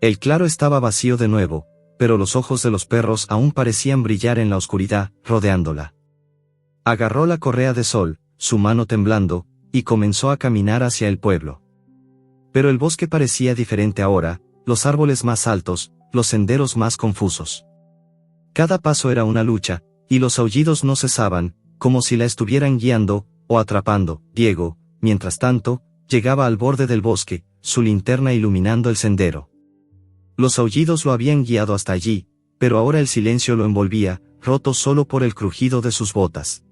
El claro estaba vacío de nuevo, pero los ojos de los perros aún parecían brillar en la oscuridad, rodeándola. Agarró la correa de Sol, su mano temblando, y comenzó a caminar hacia el pueblo. Pero el bosque parecía diferente ahora, los árboles más altos, los senderos más confusos. Cada paso era una lucha, y los aullidos no cesaban, como si la estuvieran guiando, o atrapando. Diego, mientras tanto, llegaba al borde del bosque, su linterna iluminando el sendero. Los aullidos lo habían guiado hasta allí, pero ahora el silencio lo envolvía, roto solo por el crujido de sus botas.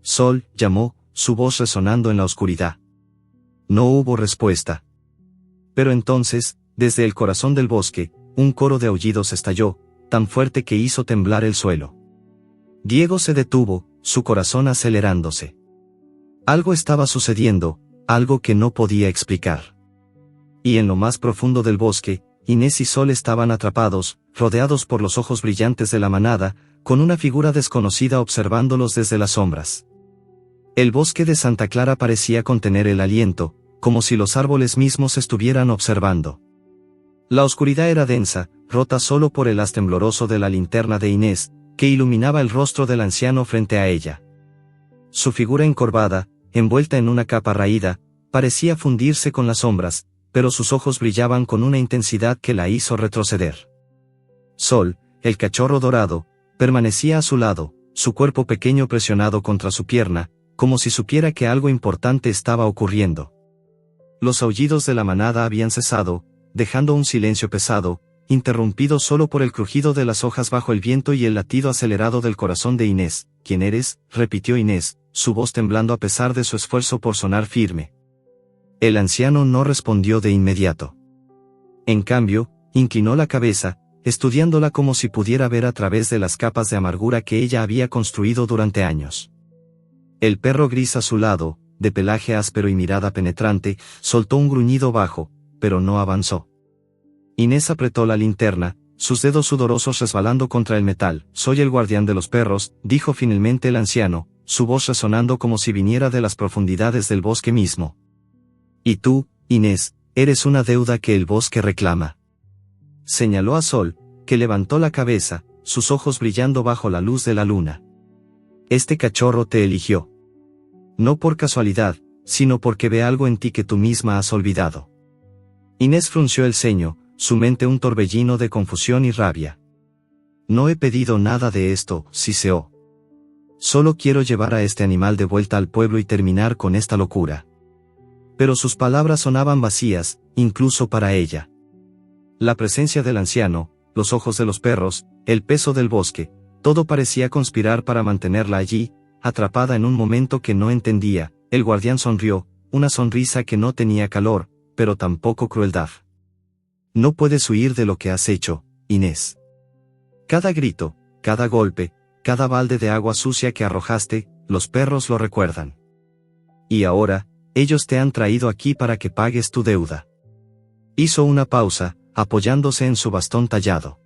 «Sol», llamó, su voz resonando en la oscuridad. No hubo respuesta. Pero entonces, desde el corazón del bosque, un coro de aullidos estalló, tan fuerte que hizo temblar el suelo. Diego se detuvo, su corazón acelerándose. Algo estaba sucediendo, algo que no podía explicar. Y en lo más profundo del bosque, Inés y Sol estaban atrapados, rodeados por los ojos brillantes de la manada, con una figura desconocida observándolos desde las sombras. El bosque de Santa Clara parecía contener el aliento, como si los árboles mismos estuvieran observando. La oscuridad era densa, rota solo por el haz tembloroso de la linterna de Inés, que iluminaba el rostro del anciano frente a ella. Su figura encorvada, envuelta en una capa raída, parecía fundirse con las sombras, pero sus ojos brillaban con una intensidad que la hizo retroceder. Sol, el cachorro dorado, permanecía a su lado, su cuerpo pequeño presionado contra su pierna, como si supiera que algo importante estaba ocurriendo. Los aullidos de la manada habían cesado, dejando un silencio pesado, interrumpido solo por el crujido de las hojas bajo el viento y el latido acelerado del corazón de Inés. «¿Quién eres?», repitió Inés, su voz temblando a pesar de su esfuerzo por sonar firme. El anciano no respondió de inmediato. En cambio, inclinó la cabeza, estudiándola como si pudiera ver a través de las capas de amargura que ella había construido durante años. El perro gris a su lado, de pelaje áspero y mirada penetrante, soltó un gruñido bajo, pero no avanzó. Inés apretó la linterna, sus dedos sudorosos resbalando contra el metal. «Soy el guardián de los perros», dijo finalmente el anciano, su voz resonando como si viniera de las profundidades del bosque mismo. «Y tú, Inés, eres una deuda que el bosque reclama». Señaló a Sol, que levantó la cabeza, sus ojos brillando bajo la luz de la luna. «Este cachorro te eligió. No por casualidad, sino porque ve algo en ti que tú misma has olvidado». Inés frunció el ceño, su mente un torbellino de confusión y rabia. «No he pedido nada de esto», siseó. «Solo quiero llevar a este animal de vuelta al pueblo y terminar con esta locura». Pero sus palabras sonaban vacías, incluso para ella. La presencia del anciano, los ojos de los perros, el peso del bosque, todo parecía conspirar para mantenerla allí, atrapada en un momento que no entendía. El guardián sonrió, una sonrisa que no tenía calor, pero tampoco crueldad. No puedes huir de lo que has hecho, Inés. Cada grito, cada golpe, cada balde de agua sucia que arrojaste, los perros lo recuerdan. Y ahora, ellos te han traído aquí para que pagues tu deuda. Hizo una pausa, apoyándose en su bastón tallado.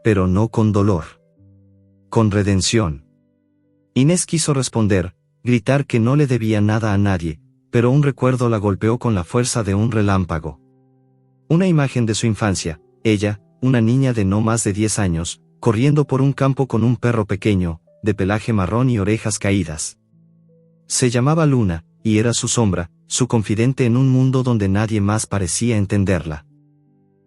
Pero no con dolor. Con redención. Inés quiso responder, gritar que no le debía nada a nadie, pero un recuerdo la golpeó con la fuerza de un relámpago. Una imagen de su infancia, ella, una niña de no más de 10 años, corriendo por un campo con un perro pequeño, de pelaje marrón y orejas caídas. Se llamaba Luna, y era su sombra, su confidente en un mundo donde nadie más parecía entenderla.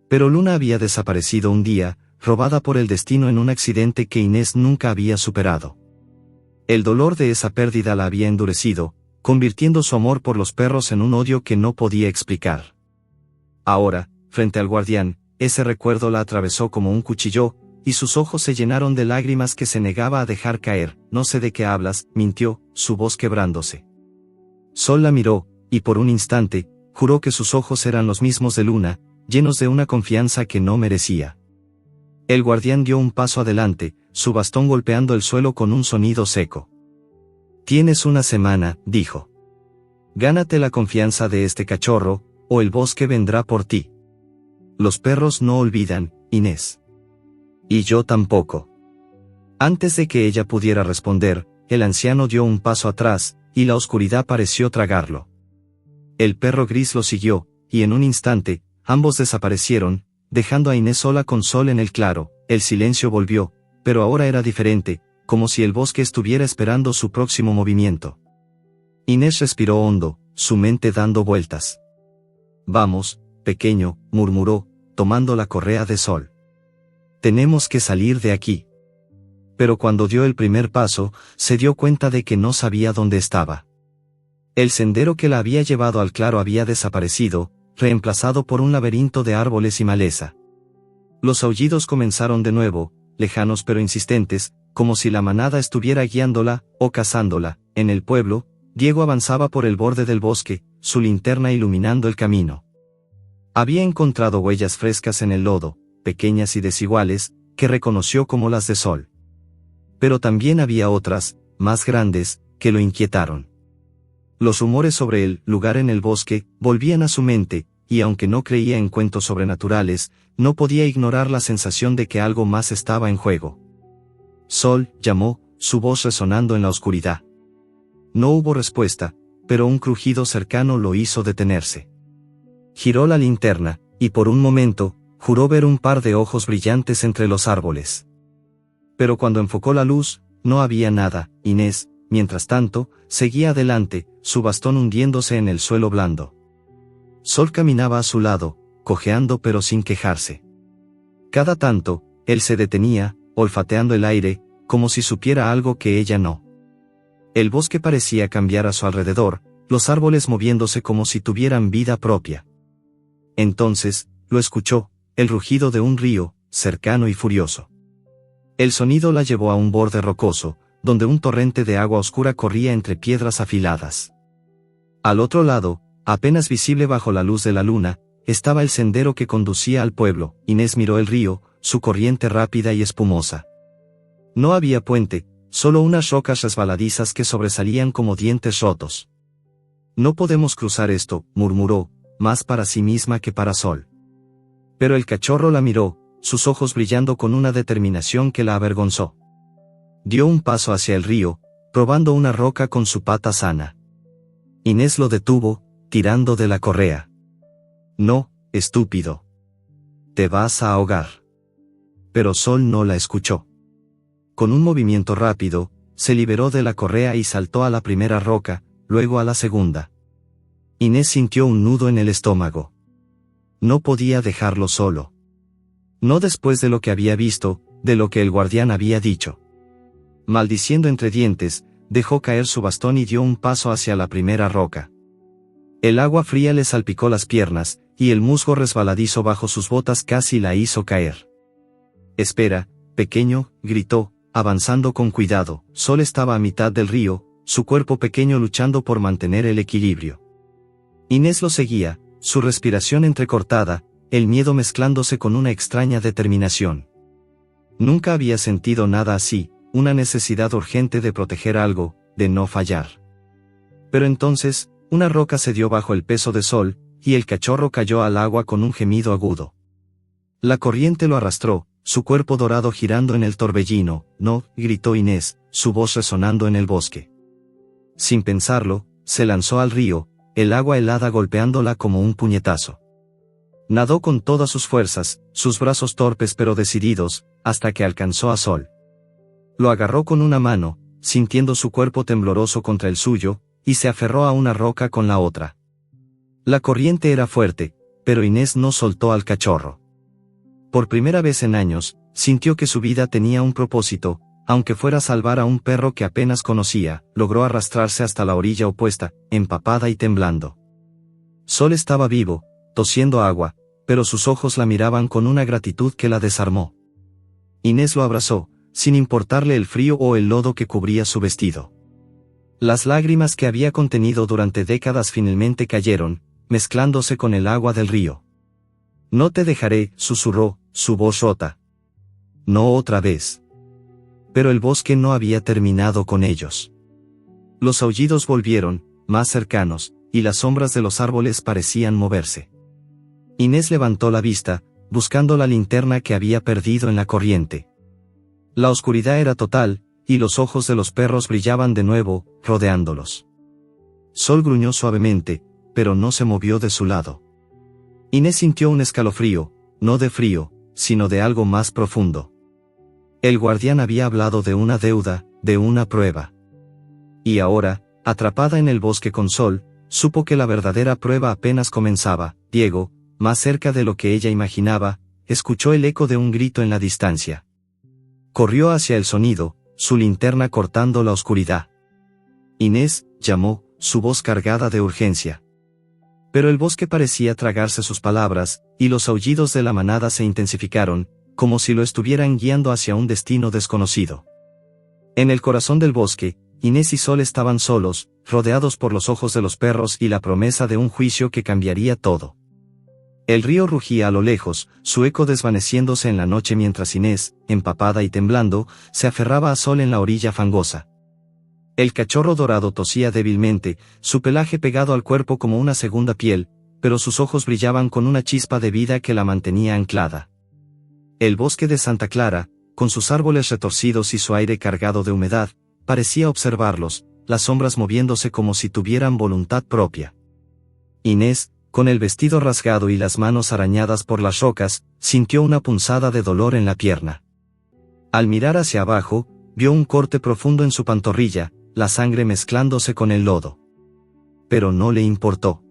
Pero Luna había desaparecido un día, robada por el destino en un accidente que Inés nunca había superado. El dolor de esa pérdida la había endurecido, convirtiendo su amor por los perros en un odio que no podía explicar. Ahora, frente al guardián, ese recuerdo la atravesó como un cuchillo, y sus ojos se llenaron de lágrimas que se negaba a dejar caer. No sé de qué hablas, mintió, su voz quebrándose. Sol la miró, y por un instante, juró que sus ojos eran los mismos de Luna, llenos de una confianza que no merecía. El guardián dio un paso adelante, su bastón golpeando el suelo con un sonido seco. Tienes una semana, dijo. Gánate la confianza de este cachorro, o el bosque vendrá por ti. Los perros no olvidan, Inés. Y yo tampoco. Antes de que ella pudiera responder, el anciano dio un paso atrás, y la oscuridad pareció tragarlo. El perro gris lo siguió, y en un instante, ambos desaparecieron, dejando a Inés sola con Sol en el claro. El silencio volvió, pero ahora era diferente, como si el bosque estuviera esperando su próximo movimiento. Inés respiró hondo, su mente dando vueltas. Vamos, pequeño, murmuró, tomando la correa de Sol. Tenemos que salir de aquí. Pero cuando dio el primer paso, se dio cuenta de que no sabía dónde estaba. El sendero que la había llevado al claro había desaparecido, reemplazado por un laberinto de árboles y maleza. Los aullidos comenzaron de nuevo, lejanos pero insistentes, como si la manada estuviera guiándola, o cazándola. En el pueblo, Diego avanzaba por el borde del bosque, su linterna iluminando el camino. Había encontrado huellas frescas en el lodo, pequeñas y desiguales, que reconoció como las de Sol. Pero también había otras, más grandes, que lo inquietaron. Los rumores sobre el lugar en el bosque volvían a su mente, y aunque no creía en cuentos sobrenaturales, no podía ignorar la sensación de que algo más estaba en juego. Sol, llamó, su voz resonando en la oscuridad. No hubo respuesta, pero un crujido cercano lo hizo detenerse. Giró la linterna, y por un momento, juró ver un par de ojos brillantes entre los árboles. Pero cuando enfocó la luz, no había nada. Inés, mientras tanto, seguía adelante, su bastón hundiéndose en el suelo blando. Sol caminaba a su lado, cojeando pero sin quejarse. Cada tanto, él se detenía, olfateando el aire, como si supiera algo que ella no. El bosque parecía cambiar a su alrededor, los árboles moviéndose como si tuvieran vida propia. Entonces, lo escuchó, el rugido de un río, cercano y furioso. El sonido la llevó a un borde rocoso, donde un torrente de agua oscura corría entre piedras afiladas. Al otro lado, apenas visible bajo la luz de la luna, estaba el sendero que conducía al pueblo. Inés miró el río, su corriente rápida y espumosa. No había puente, solo unas rocas resbaladizas que sobresalían como dientes rotos. No podemos cruzar esto, murmuró, más para sí misma que para Sol. Pero el cachorro la miró, sus ojos brillando con una determinación que la avergonzó. Dio un paso hacia el río, probando una roca con su pata sana. Inés lo detuvo, tirando de la correa. No, estúpido. Te vas a ahogar. Pero Sol no la escuchó. Con un movimiento rápido, se liberó de la correa y saltó a la primera roca, luego a la segunda. Inés sintió un nudo en el estómago. No podía dejarlo solo. No después de lo que había visto, de lo que el guardián había dicho. Maldiciendo entre dientes, dejó caer su bastón y dio un paso hacia la primera roca. El agua fría le salpicó las piernas, y el musgo resbaladizo bajo sus botas casi la hizo caer. Espera, pequeño, gritó, avanzando con cuidado. Sol estaba a mitad del río, su cuerpo pequeño luchando por mantener el equilibrio. Inés lo seguía, su respiración entrecortada, el miedo mezclándose con una extraña determinación. Nunca había sentido nada así, una necesidad urgente de proteger algo, de no fallar. Pero entonces, una roca cedió bajo el peso de Sol, y el cachorro cayó al agua con un gemido agudo. La corriente lo arrastró, su cuerpo dorado girando en el torbellino. No, gritó Inés, su voz resonando en el bosque. Sin pensarlo, se lanzó al río, el agua helada golpeándola como un puñetazo. Nadó con todas sus fuerzas, sus brazos torpes pero decididos, hasta que alcanzó a Sol. Lo agarró con una mano, sintiendo su cuerpo tembloroso contra el suyo, y se aferró a una roca con la otra. La corriente era fuerte, pero Inés no soltó al cachorro. Por primera vez en años, sintió que su vida tenía un propósito, aunque fuera salvar a un perro que apenas conocía. Logró arrastrarse hasta la orilla opuesta, empapada y temblando. Sol estaba vivo, tosiendo agua, pero sus ojos la miraban con una gratitud que la desarmó. Inés lo abrazó, sin importarle el frío o el lodo que cubría su vestido. Las lágrimas que había contenido durante décadas finalmente cayeron, mezclándose con el agua del río. No te dejaré, susurró, su voz rota. No otra vez. Pero el bosque no había terminado con ellos. Los aullidos volvieron, más cercanos, y las sombras de los árboles parecían moverse. Inés levantó la vista, buscando la linterna que había perdido en la corriente. La oscuridad era total, y los ojos de los perros brillaban de nuevo, rodeándolos. Sol gruñó suavemente, pero no se movió de su lado. Inés sintió un escalofrío, no de frío, sino de algo más profundo. El guardián había hablado de una deuda, de una prueba. Y ahora, atrapada en el bosque con Sol, supo que la verdadera prueba apenas comenzaba. Diego, más cerca de lo que ella imaginaba, escuchó el eco de un grito en la distancia. Corrió hacia el sonido, su linterna cortando la oscuridad. Inés, llamó, su voz cargada de urgencia. Pero el bosque parecía tragarse sus palabras, y los aullidos de la manada se intensificaron, como si lo estuvieran guiando hacia un destino desconocido. En el corazón del bosque, Inés y Sol estaban solos, rodeados por los ojos de los perros y la promesa de un juicio que cambiaría todo. El río rugía a lo lejos, su eco desvaneciéndose en la noche mientras Inés, empapada y temblando, se aferraba a Sol en la orilla fangosa. El cachorro dorado tosía débilmente, su pelaje pegado al cuerpo como una segunda piel, pero sus ojos brillaban con una chispa de vida que la mantenía anclada. El bosque de Santa Clara, con sus árboles retorcidos y su aire cargado de humedad, parecía observarlos, las sombras moviéndose como si tuvieran voluntad propia. Inés, con el vestido rasgado y las manos arañadas por las rocas, sintió una punzada de dolor en la pierna. Al mirar hacia abajo, vio un corte profundo en su pantorrilla, la sangre mezclándose con el lodo. Pero no le importó.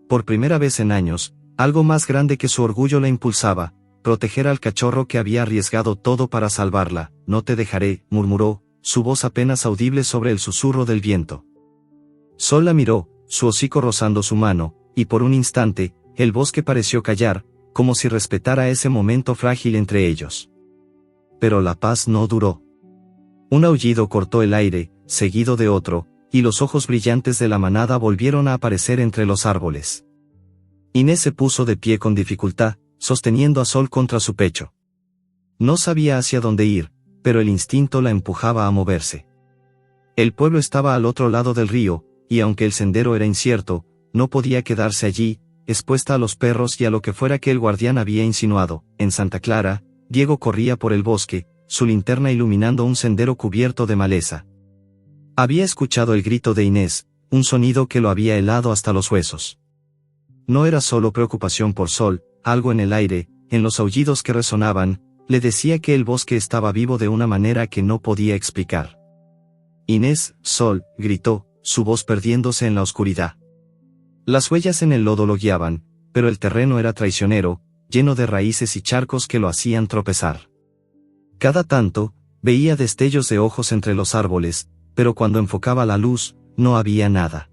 Por primera vez en años, algo más grande que su orgullo la impulsaba, proteger al cachorro que había arriesgado todo para salvarla. No te dejaré, murmuró, su voz apenas audible sobre el susurro del viento. Sol la miró, su hocico rozando su mano, y por un instante, el bosque pareció callar, como si respetara ese momento frágil entre ellos. Pero la paz no duró. Un aullido cortó el aire, seguido de otro, y los ojos brillantes de la manada volvieron a aparecer entre los árboles. Inés se puso de pie con dificultad, sosteniendo a Sol contra su pecho. No sabía hacia dónde ir, pero el instinto la empujaba a moverse. El pueblo estaba al otro lado del río, y aunque el sendero era incierto, no podía quedarse allí, expuesta a los perros y a lo que fuera que el guardián había insinuado. En Santa Clara, Diego corría por el bosque, su linterna iluminando un sendero cubierto de maleza. Había escuchado el grito de Inés, un sonido que lo había helado hasta los huesos. No era solo preocupación por Sol, algo en el aire, en los aullidos que resonaban, le decía que el bosque estaba vivo de una manera que no podía explicar. Inés, Sol, gritó, su voz perdiéndose en la oscuridad. Las huellas en el lodo lo guiaban, pero el terreno era traicionero, lleno de raíces y charcos que lo hacían tropezar. Cada tanto, veía destellos de ojos entre los árboles, pero cuando enfocaba la luz, no había nada.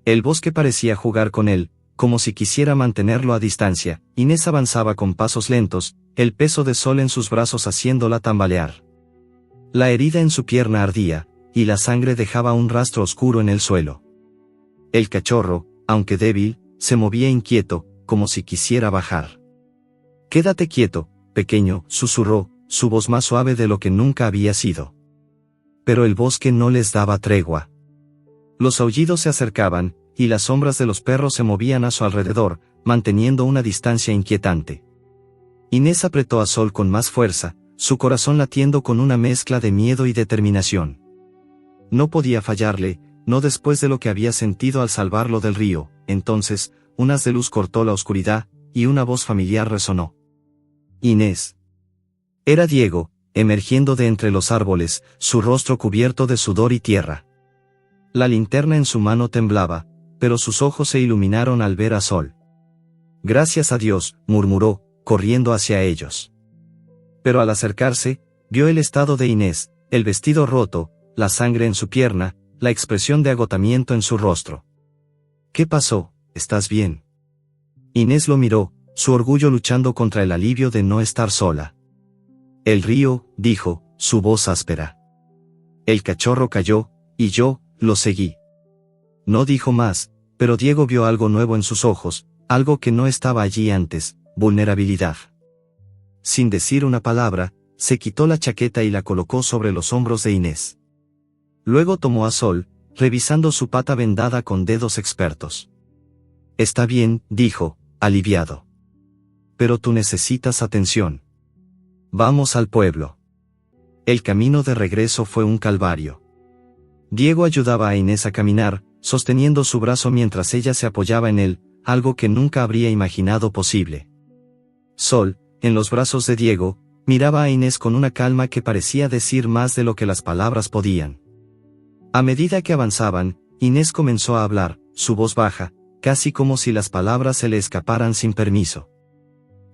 El bosque parecía jugar con él, como si quisiera mantenerlo a distancia. Inés avanzaba con pasos lentos, el peso de Sol en sus brazos haciéndola tambalear. La herida en su pierna ardía, y la sangre dejaba un rastro oscuro en el suelo. El cachorro, aunque débil, se movía inquieto, como si quisiera bajar. «Quédate quieto, pequeño», susurró, su voz más suave de lo que nunca había sido. Pero el bosque no les daba tregua. Los aullidos se acercaban, y las sombras de los perros se movían a su alrededor, manteniendo una distancia inquietante. Inés apretó a Sol con más fuerza, su corazón latiendo con una mezcla de miedo y determinación. No podía fallarle, no después de lo que había sentido al salvarlo del río. Entonces, un haz de luz cortó la oscuridad, y una voz familiar resonó. «Inés». Era Diego, emergiendo de entre los árboles, su rostro cubierto de sudor y tierra. La linterna en su mano temblaba, pero sus ojos se iluminaron al ver a Sol. «Gracias a Dios», murmuró, corriendo hacia ellos. Pero al acercarse, vio el estado de Inés, el vestido roto, la sangre en su pierna, la expresión de agotamiento en su rostro. «¿Qué pasó? ¿Estás bien?». Inés lo miró, su orgullo luchando contra el alivio de no estar sola. «El río», dijo, su voz áspera. «El cachorro cayó, y yo, lo seguí». No dijo más, pero Diego vio algo nuevo en sus ojos, algo que no estaba allí antes: vulnerabilidad. Sin decir una palabra, se quitó la chaqueta y la colocó sobre los hombros de Inés. Luego tomó a Sol, revisando su pata vendada con dedos expertos. «Está bien», dijo, aliviado. «Pero tú necesitas atención. Vamos al pueblo». El camino de regreso fue un calvario. Diego ayudaba a Inés a caminar, sosteniendo su brazo mientras ella se apoyaba en él, algo que nunca habría imaginado posible. Sol, en los brazos de Diego, miraba a Inés con una calma que parecía decir más de lo que las palabras podían. A medida que avanzaban, Inés comenzó a hablar, su voz baja, casi como si las palabras se le escaparan sin permiso.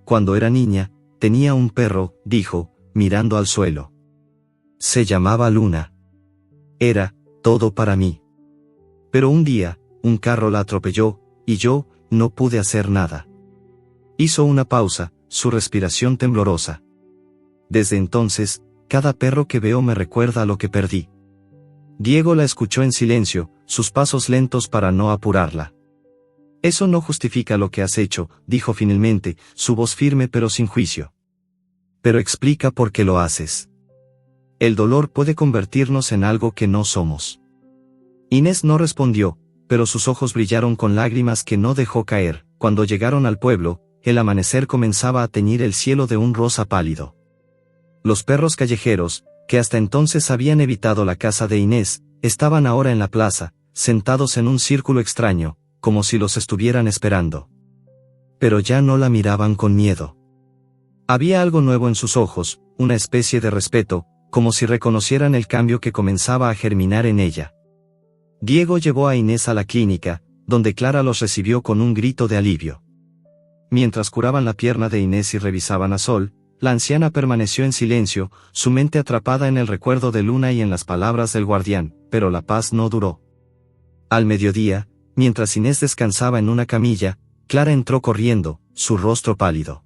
«Cuando era niña, tenía un perro», dijo, mirando al suelo. «Se llamaba Luna. Era todo para mí. Pero un día, un carro la atropelló, y yo, no pude hacer nada». Hizo una pausa, su respiración temblorosa. «Desde entonces, cada perro que veo me recuerda a lo que perdí». Diego la escuchó en silencio, sus pasos lentos para no apurarla. «Eso no justifica lo que has hecho», dijo finalmente, su voz firme pero sin juicio. «Pero explica por qué lo haces. El dolor puede convertirnos en algo que no somos». Inés no respondió, pero sus ojos brillaron con lágrimas que no dejó caer. Cuando llegaron al pueblo, el amanecer comenzaba a teñir el cielo de un rosa pálido. Los perros callejeros, que hasta entonces habían evitado la casa de Inés, estaban ahora en la plaza, sentados en un círculo extraño, como si los estuvieran esperando. Pero ya no la miraban con miedo. Había algo nuevo en sus ojos, una especie de respeto, como si reconocieran el cambio que comenzaba a germinar en ella. Diego llevó a Inés a la clínica, donde Clara los recibió con un grito de alivio. Mientras curaban la pierna de Inés y revisaban a Sol, la anciana permaneció en silencio, su mente atrapada en el recuerdo de Luna y en las palabras del guardián, pero la paz no duró. Al mediodía, mientras Inés descansaba en una camilla, Clara entró corriendo, su rostro pálido.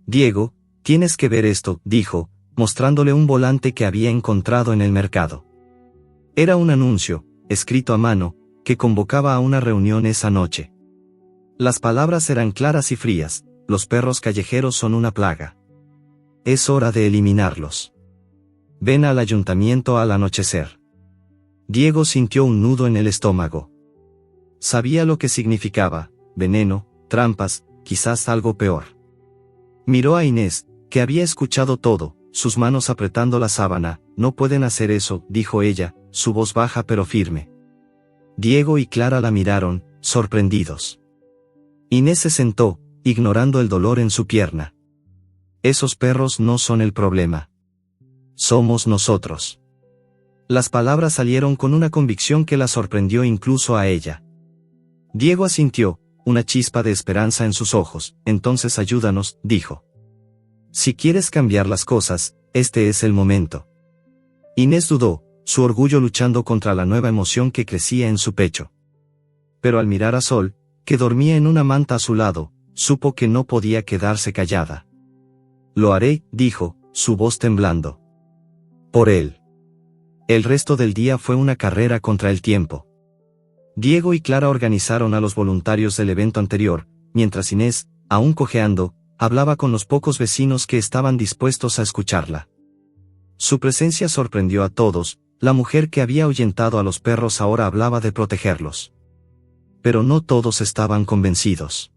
«Diego, tienes que ver esto», dijo, mostrándole un volante que había encontrado en el mercado. Era un anuncio, escrito a mano, que convocaba a una reunión esa noche. Las palabras eran claras y frías: «Los perros callejeros son una plaga. Es hora de eliminarlos. Ven al ayuntamiento al anochecer». Diego sintió un nudo en el estómago. Sabía lo que significaba: veneno, trampas, quizás algo peor. Miró a Inés, que había escuchado todo, sus manos apretando la sábana. «No pueden hacer eso», dijo ella, su voz baja pero firme. Diego y Clara la miraron, sorprendidos. Inés se sentó, ignorando el dolor en su pierna. «Esos perros no son el problema. Somos nosotros». Las palabras salieron con una convicción que la sorprendió incluso a ella. Diego asintió, una chispa de esperanza en sus ojos. «Entonces ayúdanos», dijo. «Si quieres cambiar las cosas, este es el momento». Inés dudó, su orgullo luchando contra la nueva emoción que crecía en su pecho. Pero al mirar a Sol, que dormía en una manta a su lado, supo que no podía quedarse callada. «Lo haré», dijo, su voz temblando. «Por él». El resto del día fue una carrera contra el tiempo. Diego y Clara organizaron a los voluntarios del evento anterior, mientras Inés, aún cojeando, hablaba con los pocos vecinos que estaban dispuestos a escucharla. Su presencia sorprendió a todos. La mujer que había ahuyentado a los perros ahora hablaba de protegerlos. Pero no todos estaban convencidos.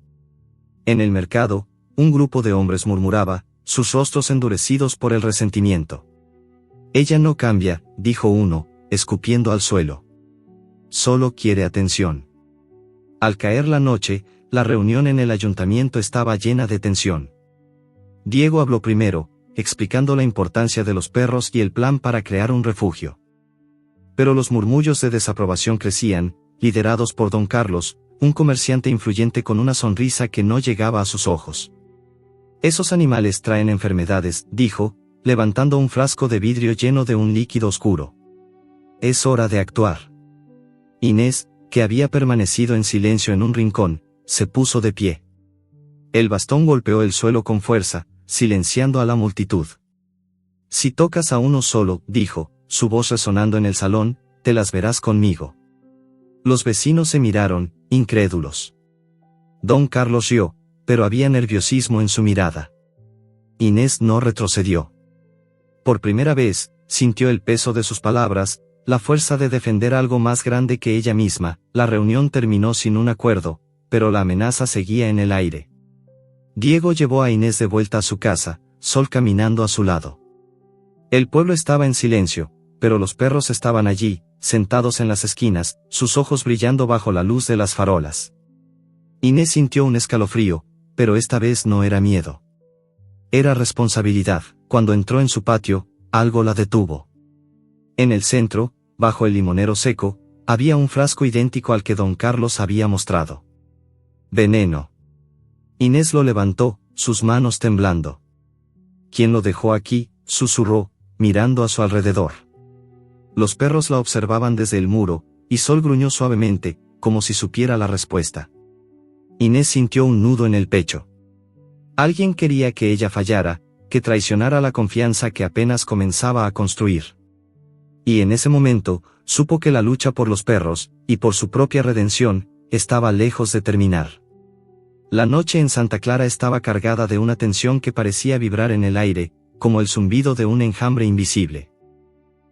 En el mercado, un grupo de hombres murmuraba, sus rostros endurecidos por el resentimiento. «Ella no cambia», dijo uno, escupiendo al suelo. «Solo quiere atención». Al caer la noche, la reunión en el ayuntamiento estaba llena de tensión. Diego habló primero, explicando la importancia de los perros y el plan para crear un refugio. Pero los murmullos de desaprobación crecían, liderados por don Carlos, un comerciante influyente con una sonrisa que no llegaba a sus ojos. «Esos animales traen enfermedades», dijo, levantando un frasco de vidrio lleno de un líquido oscuro. «Es hora de actuar». Inés, que había permanecido en silencio en un rincón, se puso de pie. El bastón golpeó el suelo con fuerza, silenciando a la multitud. «Si tocas a uno solo», dijo, su voz resonando en el salón, «te las verás conmigo». Los vecinos se miraron, incrédulos. Don Carlos rió, pero había nerviosismo en su mirada. Inés no retrocedió. Por primera vez, sintió el peso de sus palabras, la fuerza de defender algo más grande que ella misma. La reunión terminó sin un acuerdo, pero la amenaza seguía en el aire. Diego llevó a Inés de vuelta a su casa, Sol caminando a su lado. El pueblo estaba en silencio, pero los perros estaban allí, sentados en las esquinas, sus ojos brillando bajo la luz de las farolas. Inés sintió un escalofrío, pero esta vez no era miedo. Era responsabilidad. Cuando entró en su patio, algo la detuvo. En el centro, bajo el limonero seco, había un frasco idéntico al que don Carlos había mostrado. «Veneno». Inés lo levantó, sus manos temblando. «¿Quién lo dejó aquí?», susurró, mirando a su alrededor. Los perros la observaban desde el muro, y Sol gruñó suavemente, como si supiera la respuesta. Inés sintió un nudo en el pecho. Alguien quería que ella fallara, que traicionara la confianza que apenas comenzaba a construir. Y en ese momento, supo que la lucha por los perros, y por su propia redención, estaba lejos de terminar. La noche en Santa Clara estaba cargada de una tensión que parecía vibrar en el aire, como el zumbido de un enjambre invisible.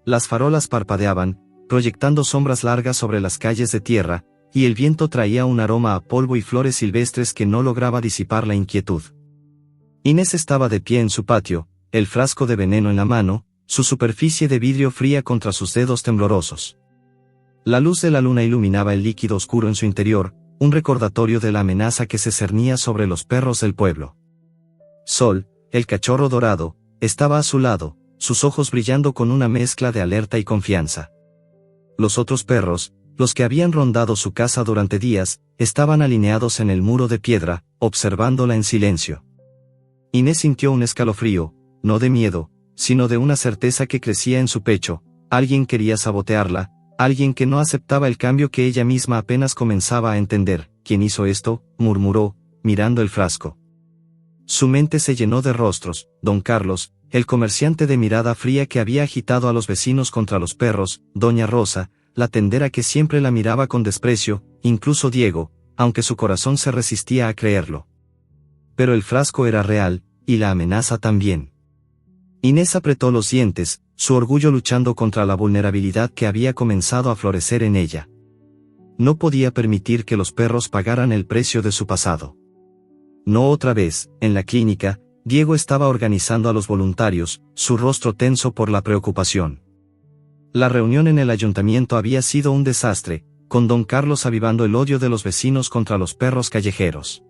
Las farolas parpadeaban, proyectando sombras largas sobre las calles de tierra, y el viento traía un aroma a polvo y flores silvestres que no lograba disipar la inquietud. Inés estaba de pie en su patio, el frasco de veneno en la mano, su superficie de vidrio fría contra sus dedos temblorosos. La luz de la luna iluminaba el líquido oscuro en su interior, un recordatorio de la amenaza que se cernía sobre los perros del pueblo. Sol, el cachorro dorado, estaba a su lado, sus ojos brillando con una mezcla de alerta y confianza. Los otros perros, los que habían rondado su casa durante días, estaban alineados en el muro de piedra, observándola en silencio. Inés sintió un escalofrío, no de miedo, sino de una certeza que crecía en su pecho. Alguien quería sabotearla, alguien que no aceptaba el cambio que ella misma apenas comenzaba a entender. «¿Quién hizo esto?», murmuró, mirando el frasco. Su mente se llenó de rostros: don Carlos, el comerciante de mirada fría que había agitado a los vecinos contra los perros, doña Rosa, la tendera que siempre la miraba con desprecio, incluso Diego, aunque su corazón se resistía a creerlo. Pero el frasco era real, y la amenaza también. Inés apretó los dientes, su orgullo luchando contra la vulnerabilidad que había comenzado a florecer en ella. No podía permitir que los perros pagaran el precio de su pasado. No otra vez. En la clínica, Diego estaba organizando a los voluntarios, su rostro tenso por la preocupación. La reunión en el ayuntamiento había sido un desastre, con don Carlos avivando el odio de los vecinos contra los perros callejeros.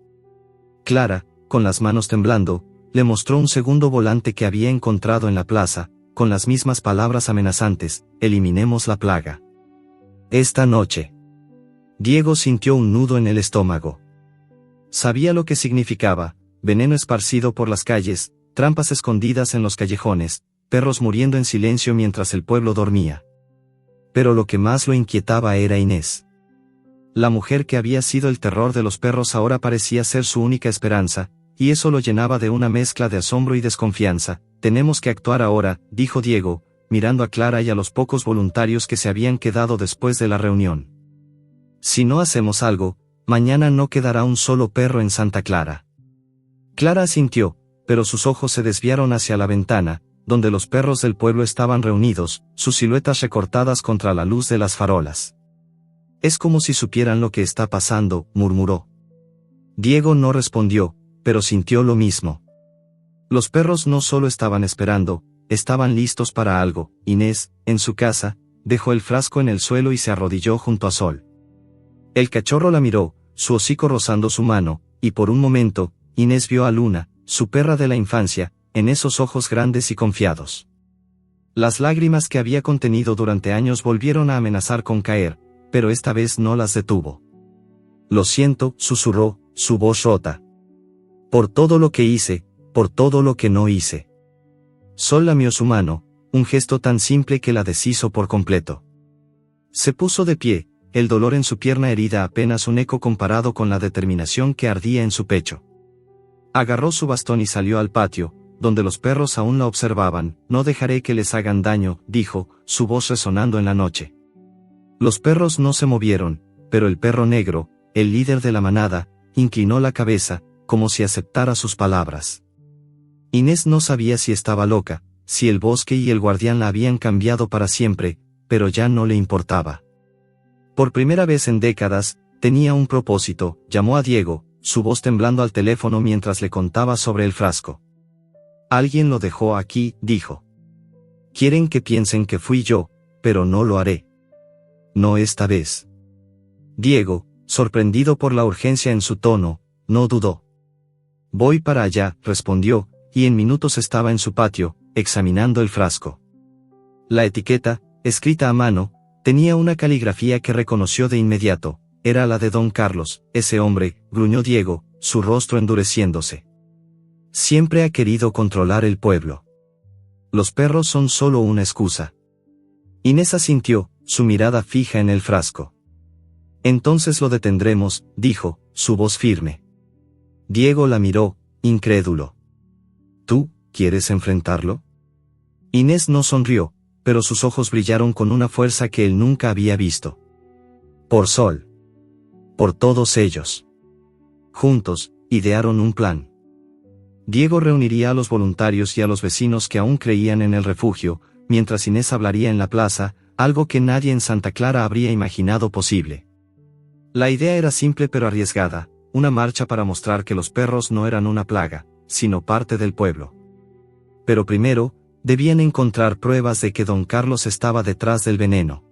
Clara, con las manos temblando, le mostró un segundo volante que había encontrado en la plaza, con las mismas palabras amenazantes: «Eliminemos la plaga esta noche». Diego sintió un nudo en el estómago. Sabía lo que significaba: veneno esparcido por las calles, trampas escondidas en los callejones, perros muriendo en silencio mientras el pueblo dormía. Pero lo que más lo inquietaba era Inés. La mujer que había sido el terror de los perros ahora parecía ser su única esperanza, y eso lo llenaba de una mezcla de asombro y desconfianza. Tenemos que actuar ahora, dijo Diego, mirando a Clara y a los pocos voluntarios que se habían quedado después de la reunión. Si no hacemos algo, mañana no quedará un solo perro en Santa Clara. Clara asintió, pero sus ojos se desviaron hacia la ventana, donde los perros del pueblo estaban reunidos, sus siluetas recortadas contra la luz de las farolas. Es como si supieran lo que está pasando, murmuró. Diego no respondió, pero sintió lo mismo. Los perros no solo estaban esperando, estaban listos para algo. Inés, en su casa, dejó el frasco en el suelo y se arrodilló junto a Sol. El cachorro la miró, su hocico rozando su mano, y por un momento, Inés vio a Luna, su perra de la infancia, en esos ojos grandes y confiados. Las lágrimas que había contenido durante años volvieron a amenazar con caer, pero esta vez no las detuvo. Lo siento, susurró, su voz rota. Por todo lo que hice, por todo lo que no hice. Sol lamió su mano, un gesto tan simple que la deshizo por completo. Se puso de pie, el dolor en su pierna herida apenas un eco comparado con la determinación que ardía en su pecho. Agarró su bastón y salió al patio, donde los perros aún la observaban. No dejaré que les hagan daño, dijo, su voz resonando en la noche. Los perros no se movieron, pero el perro negro, el líder de la manada, inclinó la cabeza, como si aceptara sus palabras. Inés no sabía si estaba loca, si el bosque y el guardián la habían cambiado para siempre, pero ya no le importaba. Por primera vez en décadas, tenía un propósito. Llamó a Diego, su voz temblando al teléfono mientras le contaba sobre el frasco. Alguien lo dejó aquí, dijo. Quieren que piensen que fui yo, pero no lo haré. No esta vez. Diego, sorprendido por la urgencia en su tono, no dudó. Voy para allá, respondió, y en minutos estaba en su patio, examinando el frasco. La etiqueta, escrita a mano, tenía una caligrafía que reconoció de inmediato. Era la de Don Carlos. Ese hombre, gruñó Diego, su rostro endureciéndose. Siempre ha querido controlar el pueblo. Los perros son solo una excusa. Inés asintió, su mirada fija en el frasco. Entonces lo detendremos, dijo, su voz firme. Diego la miró, incrédulo. ¿Tú, quieres enfrentarlo? Inés no sonrió, pero sus ojos brillaron con una fuerza que él nunca había visto. Por Sol. Por todos ellos. Juntos, idearon un plan. Diego reuniría a los voluntarios y a los vecinos que aún creían en el refugio, mientras Inés hablaría en la plaza, algo que nadie en Santa Clara habría imaginado posible. La idea era simple pero arriesgada, una marcha para mostrar que los perros no eran una plaga, sino parte del pueblo. Pero primero, debían encontrar pruebas de que Don Carlos estaba detrás del veneno.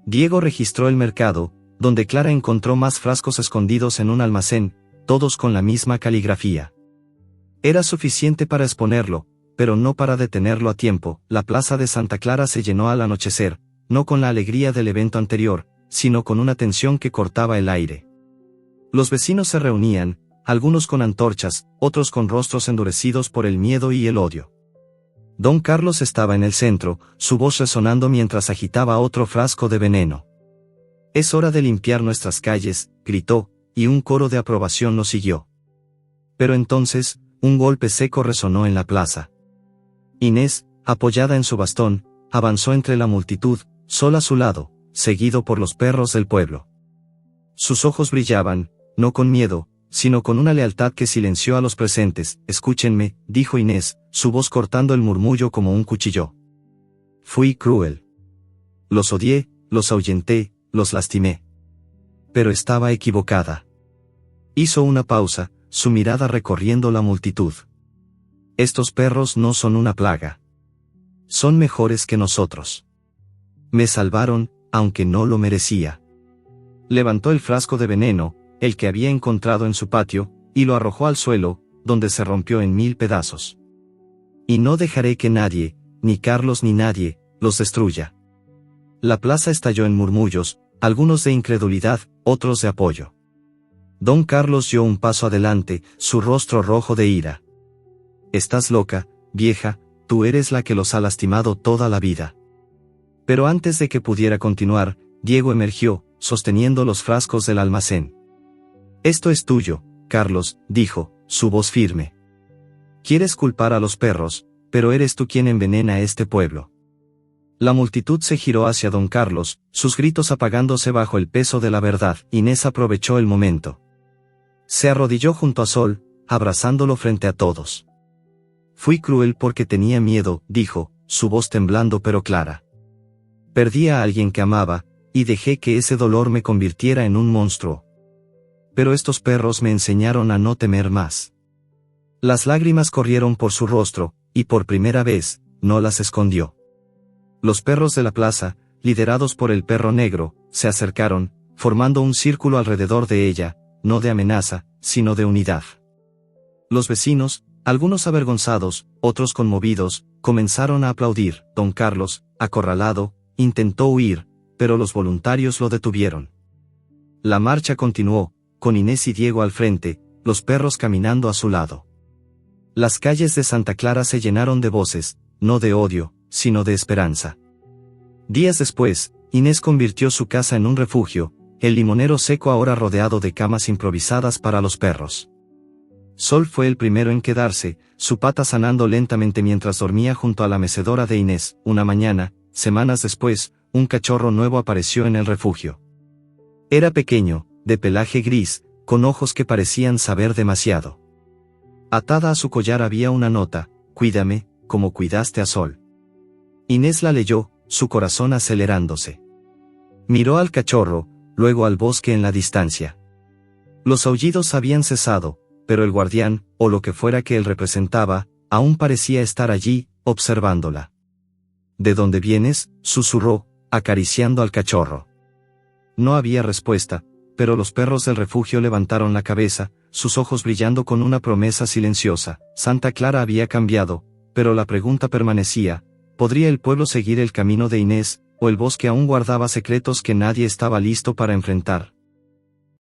Diego registró el mercado, donde Clara encontró más frascos escondidos en un almacén, todos con la misma caligrafía. Era suficiente para exponerlo, pero no para detenerlo a tiempo. La plaza de Santa Clara se llenó al anochecer, no con la alegría del evento anterior, sino con una tensión que cortaba el aire. Los vecinos se reunían, algunos con antorchas, otros con rostros endurecidos por el miedo y el odio. Don Carlos estaba en el centro, su voz resonando mientras agitaba otro frasco de veneno. Es hora de limpiar nuestras calles, gritó, y un coro de aprobación lo siguió. Pero entonces, un golpe seco resonó en la plaza. Inés, apoyada en su bastón, avanzó entre la multitud, Sol a su lado, seguido por los perros del pueblo. Sus ojos brillaban, no con miedo, sino con una lealtad que silenció a los presentes. Escúchenme, dijo Inés, su voz cortando el murmullo como un cuchillo. Fui cruel. Los odié, los ahuyenté, los lastimé. Pero estaba equivocada. Hizo una pausa, su mirada recorriendo la multitud. Estos perros no son una plaga. Son mejores que nosotros. Me salvaron, aunque no lo merecía. Levantó el frasco de veneno, el que había encontrado en su patio, y lo arrojó al suelo, donde se rompió en 1000 pedazos. Y no dejaré que nadie, ni Carlos ni nadie, los destruya. La plaza estalló en murmullos, algunos de incredulidad, otros de apoyo. Don Carlos dio un paso adelante, su rostro rojo de ira. Estás loca, vieja, tú eres la que los ha lastimado toda la vida. Pero antes de que pudiera continuar, Diego emergió, sosteniendo los frascos del almacén. Esto es tuyo, Carlos, dijo, su voz firme. Quieres culpar a los perros, pero eres tú quien envenena a este pueblo. La multitud se giró hacia don Carlos, sus gritos apagándose bajo el peso de la verdad. Inés aprovechó el momento. Se arrodilló junto a Sol, abrazándolo frente a todos. Fui cruel porque tenía miedo, dijo, su voz temblando pero clara. Perdí a alguien que amaba, y dejé que ese dolor me convirtiera en un monstruo. Pero estos perros me enseñaron a no temer más. Las lágrimas corrieron por su rostro, y por primera vez, no las escondió. Los perros de la plaza, liderados por el perro negro, se acercaron, formando un círculo alrededor de ella, no de amenaza, sino de unidad. Los vecinos, algunos avergonzados, otros conmovidos, comenzaron a aplaudir. Don Carlos, acorralado, intentó huir, pero los voluntarios lo detuvieron. La marcha continuó, con Inés y Diego al frente, los perros caminando a su lado. Las calles de Santa Clara se llenaron de voces, no de odio, sino de esperanza. Días después, Inés convirtió su casa en un refugio, el limonero seco ahora rodeado de camas improvisadas para los perros. Sol fue el primero en quedarse, su pata sanando lentamente mientras dormía junto a la mecedora de Inés. Una mañana, semanas después, un cachorro nuevo apareció en el refugio. Era pequeño, de pelaje gris, con ojos que parecían saber demasiado. Atada a su collar había una nota: cuídame, como cuidaste a Sol. Inés la leyó, su corazón acelerándose. Miró al cachorro, luego al bosque en la distancia. Los aullidos habían cesado, pero el guardián, o lo que fuera que él representaba, aún parecía estar allí, observándola. ¿De dónde vienes?, susurró, acariciando al cachorro. No había respuesta, pero los perros del refugio levantaron la cabeza, sus ojos brillando con una promesa silenciosa. Santa Clara había cambiado, pero la pregunta permanecía: ¿podría el pueblo seguir el camino de Inés, o el bosque aún guardaba secretos que nadie estaba listo para enfrentar?